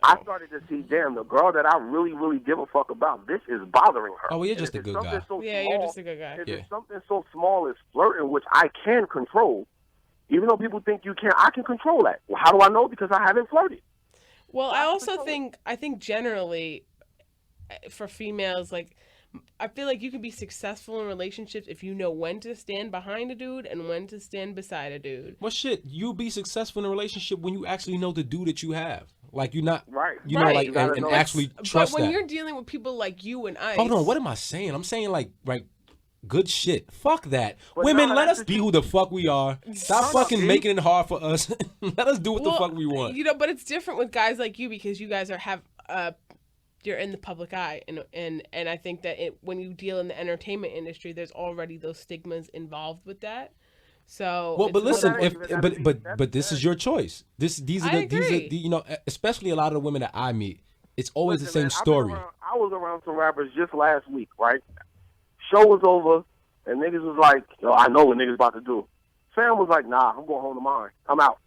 I started to see, damn, the girl that I really, really give a fuck about, this is bothering her. Oh, well, you're just a good guy. You're just a good guy. If it's something so small as flirting, which I can control, even though people think you can't, I can control that. Well, how do I know? Because I haven't flirted. Well, I think generally, for females, like, I feel like you can be successful in relationships if you know when to stand behind a dude and when to stand beside a dude. Well, shit, you'll be successful in a relationship when you actually know the dude that you have. Like you're not, right? And actually trust that. But when you're dealing with people like you and I, hold on, what am I saying? I'm saying like good shit. Fuck that. Women, let us be who the fuck we are. Stop fucking making it hard for us. Let us do what the fuck we want. But it's different with guys like you because you guys you're in the public eye, and I think that when you deal in the entertainment industry, there's already those stigmas involved with that. So well, but listen, but this is your choice. These are especially a lot of the women that I meet. It's always the same story. I was around some rappers just last week, right? Show was over, and niggas was like, "Yo, I know what niggas about to do." Sam was like, "Nah, I'm going home to mine. I'm out."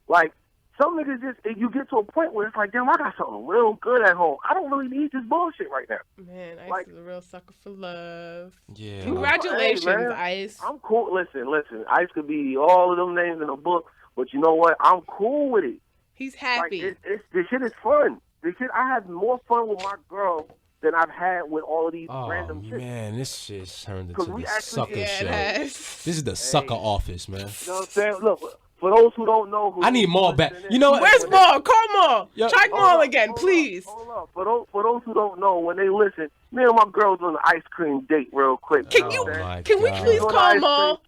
Like some niggas just, you get to a point where it's like, damn, I got something real good at home. I don't really need this bullshit right now. Man, Ice is a real sucker for love. Yeah. Congratulations, hey, Ice. I'm cool. Listen. Ice could be all of them names in a book, but you know what? I'm cool with it. He's happy. Like, this shit is fun. I have more fun with my girl than I've had with all of these random shit. Man, this shit's turned into the sucker show. This is the sucker office, man. You know what I'm saying? Look. For those who don't know, I need Maul back. You know what? Where's Maul? Call Maul. Try Maul again, please. Hold on. For those who don't know, when they listen, me and my girls on an ice cream date real quick. Can we please call Maul?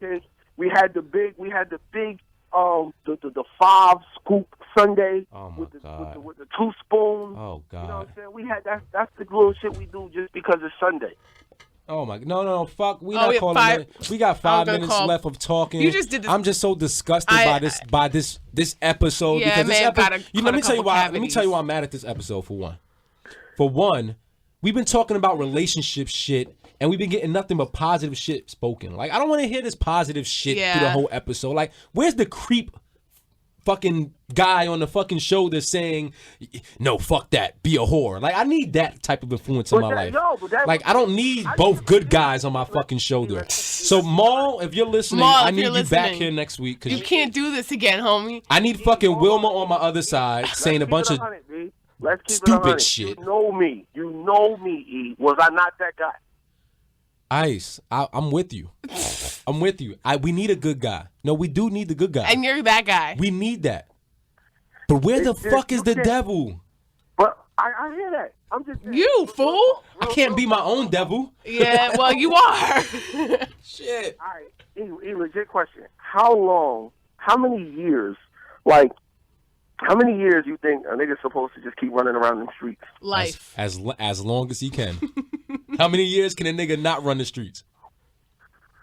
We had the big the 5 scoop sundae with the 2 spoons. Oh God. You know what I'm saying? We had that's the little shit we do just because it's Sunday. Oh my, no, fuck. We Oh, not we have calling five- that. We got 5 gonna minutes call- left of talking. You just did this- I'm just so disgusted by this episode Yeah, because this man, episode. gotta You know, cut let a me tell you couple why. Let me cavities. tell you why I'm mad at this episode. For one, we've been talking about relationship shit. And we've been getting nothing but positive shit spoken. Like, I don't want to hear this positive shit through the Yeah. whole episode. Like, where's the creep fucking guy on the fucking show that's saying, no, fuck that, be a whore? Like, I need that type of influence in my life. Like, I don't need both good guys on my fucking shoulder. So, Maul, if you're listening, Maul, I if need you're you back listening, here next week. You Cause can't do this again, homie. I need fucking Wilma on my other side saying a bunch of Let's keep stupid it 100. shit. You know me, E. Was I not that guy? Ice. I'm with you. I'm with you. We need a good guy. No, we do need the good guy. And you're that guy. We need that. But where the fuck is the devil? But I hear that. I'm just saying. You fool. I can't be my own devil. Yeah, well, you are. Shit. All right, E, legit question. How many years you think a nigga's supposed to just keep running around the streets? Life. As long as he can. How many years can a nigga not run the streets?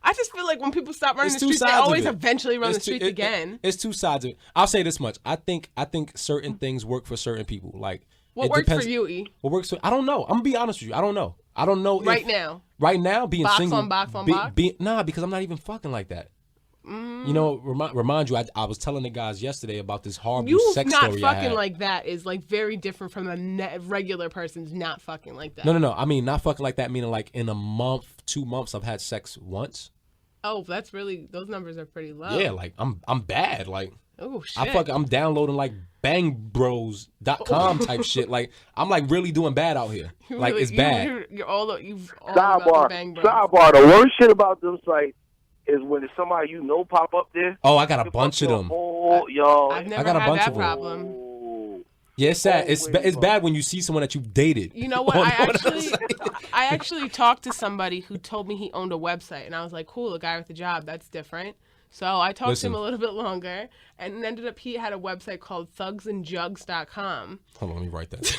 I just feel like when people stop running It's the two streets, they sides of always it. eventually run It's the streets two- again. It's two sides of it. I'll say this much. I think certain things work for certain people. Like What it works depends- for you, E? What works for? I don't know. I'm gonna be honest with you. I don't know. I don't know. Right now. Right now, being Box single. on box on box? Nah, because I'm not even fucking like that. You know, remind you, I was telling the guys yesterday about this horrible You sex not story I fucking had. like that is like very different from the regular person's not fucking like that. No. I mean, not fucking like that. Meaning, like in a month, 2 months, I've had sex once. Oh, that's really, those numbers are pretty low. Yeah, like I'm bad. Like Oh shit. I'm downloading like bangbros.com type shit. Like I'm like really doing bad out here. You Like really- it's bad. You're all about the bang bros. Sidebar. The worst shit about them sites is when it's somebody you know pop up there. Oh, I got a bunch of them. Oh, yo. I've never got a had bunch that of 'em. problem. Oh. Yeah, it's sad. It's Always, bad when you see someone that you've dated. You know what? on- I actually talked to somebody who told me he owned a website, and I was like, "Cool, a guy with a job. That's different." So I talked to him a little bit longer, and it ended up he had a website called thugsandjugs.com. Hold on, let me write that.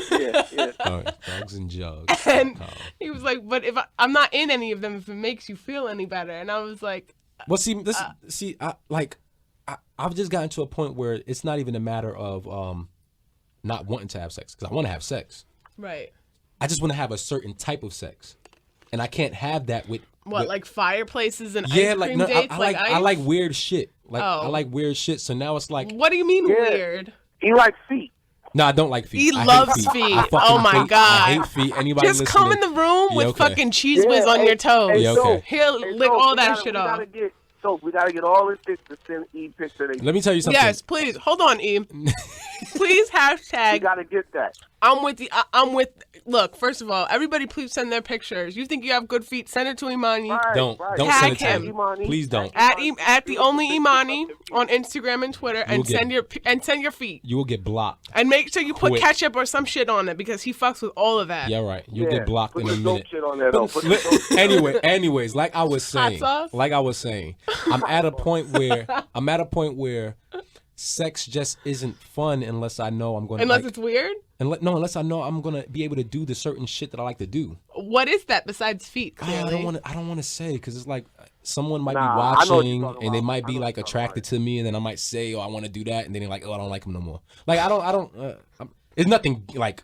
Yeah. All right, dogs and jugs. And he was like, "But if I'm not in any of them, if it makes you feel any better," and I was like, Well, I've just gotten to a point where it's not even a matter of not wanting to have sex, because I want to have sex. "Right, I just want to have a certain type of sex, and I can't have that with like fireplaces and yeah, ice like cream no, dates, I ice? like weird shit. Like I Oh. like weird shit. So now it's like What do you mean Yeah. weird? He likes feet. no, I don't like feet. He I hate loves feet. feet. I fucking Oh my hate- God. I hate feet. Anybody Just listening? come in the room Yeah, with okay. fucking cheese whiz on your toes. Yeah, okay. He'll lick all that shit off. We gotta get all this shit to send E picture. Let me tell you something. Yes, please. Hold on, E. Please We hashtag. gotta get that. I'm with the. I'm with. Look, first of all, everybody, please send their pictures. You think you have good feet? Send it to Imani Right, Don't right. don't Tag send it to me. Imani. Please don't. at the only Imani on Instagram and Twitter, and You'll get- send your feet, You will get blocked. and make sure you put Quick. ketchup or some shit on it because he fucks with all of that. Yeah, right. You'll Yeah, get blocked put in a the dope minute. shit on there, though. Put the dope shit. Anyways, like I was saying, sauce? I'm at a point where sex just isn't fun unless I know I'm going to Unless it's weird. unless I know I'm going to be able to do the certain shit that I like to do. What is that besides feet? I Clearly. don't want to say cuz it's like someone might Nah, be I know what watching you're talking and they about. might I be know what like you're talking attracted to me and then I might say, "Oh, I want to do that." And then they're like, "Oh, I don't like him no more." Like it's nothing like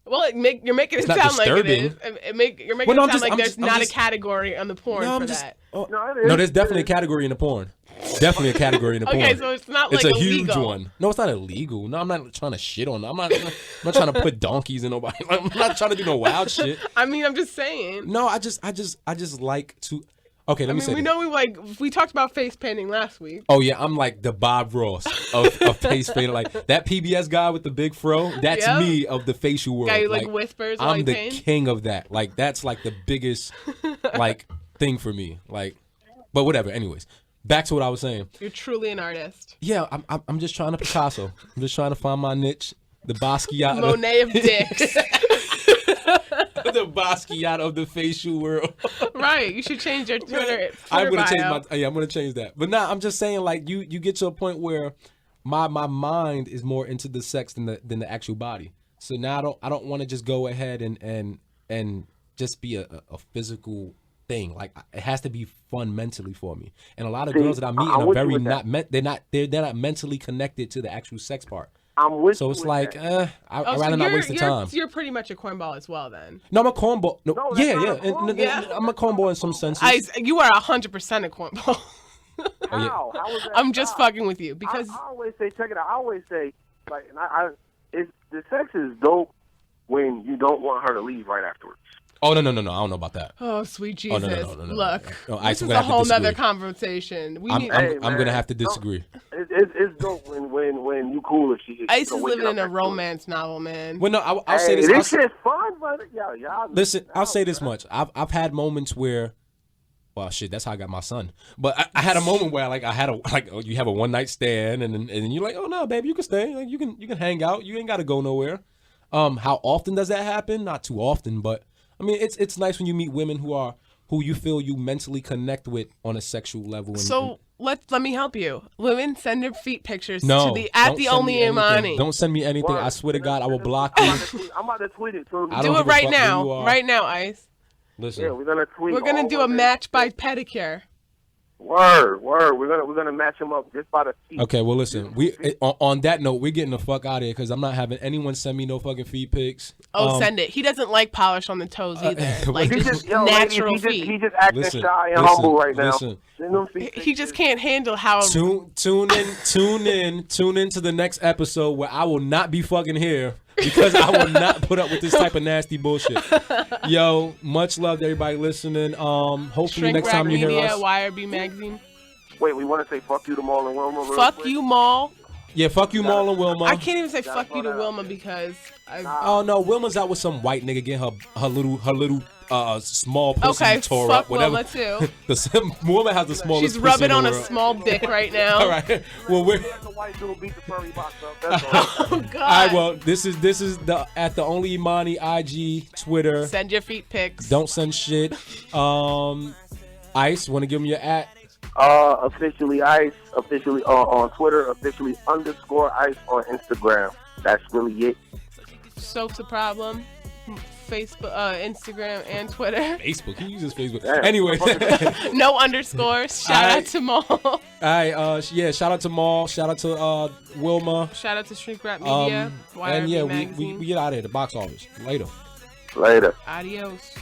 Well, you're making it not sound like it disturbing. is. You're making Well, no, it I'm sound like there's I'm not just- a category on the porn No, for I'm just that. oh, No, it is. no, there's definitely a It is. category in the porn. Definitely a category in the porn. Okay, so it's not It's like a huge illegal. one. No, it's not illegal. No, I'm not trying to shit on them. I'm not trying to put donkeys in nobody. I'm not trying to do no wild shit. I mean, I'm just saying. No, I just like to. Okay, let me say. We this. know we talked about face painting last week. Oh yeah, I'm like the Bob Ross of face painting. Like that PBS guy with the big fro. That's Yep. me of the facial world. Guy who like whispers while I'm he the paints. king of that. Like that's like the biggest like thing for me. Like, but whatever. Anyways, back to what I was saying. You're truly an artist. Yeah, I'm just trying to Picasso. I'm just trying to find my niche. The Basquiat. Monet of dicks. The Basquiat of the facial world. Right. You should change your Twitter I'm gonna bio. I'm gonna change that. But nah, I'm just saying like you get to a point where my mind is more into the sex than the actual body. So now I don't want to just go ahead and just be a physical thing. Like it has to be fun mentally for me. And a lot of girls that I meet are very they're not mentally connected to the actual sex part. I'm with so you. it's with like, that. I'd rather not waste the time. You're pretty much a cornball as well, then. No, I'm a cornball. No, No, that's not a cornball. I'm a cornball in some senses. You are 100% a cornball. How? How is that? I'm just fucking with you because I always say, check it out. I always say, like, and the sex is dope when you don't want her to leave right afterwards. Oh no! I don't know about that. oh sweet Jesus, no. look, Ice, this is a whole nother conversation. I'm gonna have to disagree. It's dope when you cool if she. Ice is living in a romance novel, man. Well, no, I'll say this. This shit's fun, but y'all. Listen, I'll say this much. I've had moments where, well, shit, that's how I got my son. But I had a moment where you have a one night stand and you're like, oh no, baby, you can stay. Like, you can hang out. You ain't gotta go nowhere. How often does that happen? Not too often, but I mean, it's nice when you meet women who you feel you mentally connect with on a sexual level. Let me help you. Women, send their feet pictures to the only Imani. Don't send me anything. I swear to God, I will block you. I'm about to tweet it. Do it right now. Right now, Ice. Listen. Yeah, we're gonna tweet. We're gonna do a match by pedicure. Word. We're gonna match them up just by the feet. Okay, well listen, on that note, we're getting the fuck out of here because I'm not having anyone send me no fucking feet pics. Send it. He doesn't like polish on the toes either. Like just natural feet. He just acting shy and humble right now. Listen. He just can't handle how. Tune in to the next episode where I will not be fucking here because I will not put up with this type of nasty bullshit. Yo, much love to everybody listening. Hopefully Shrink next time you hear Media, us. YRB Magazine. Wait, we want to say fuck you to Maul and Wilma. Fuck you, Maul. Yeah, fuck you, Maul and Wilma. I can't even say fuck you to Wilma because Oh no, Wilma's out with some white nigga getting her little small pussy tore fuck up. Whatever. Wilma too. Wilma has the smallest. She's rubbing pussy in on the a world. small dick right now. All right. Well, we're. Oh God. All right. Well, this is at the only Imani IG Twitter. Send your feet pics. Don't send shit. Ice, want to give me your @ Officially Ice, officially on Twitter, officially _Ice on Instagram. That's really it. Soap's a problem. Facebook, Instagram, and Twitter. Facebook. He uses Facebook. Damn. Anyway. No underscores. Shout out to Maul. All right. Yeah. Shout out to Maul. Shout out to Wilma. Shout out to Shrink Rap Media. And yeah, Magazine. we get out of here. The box office. Later. Later. Adios.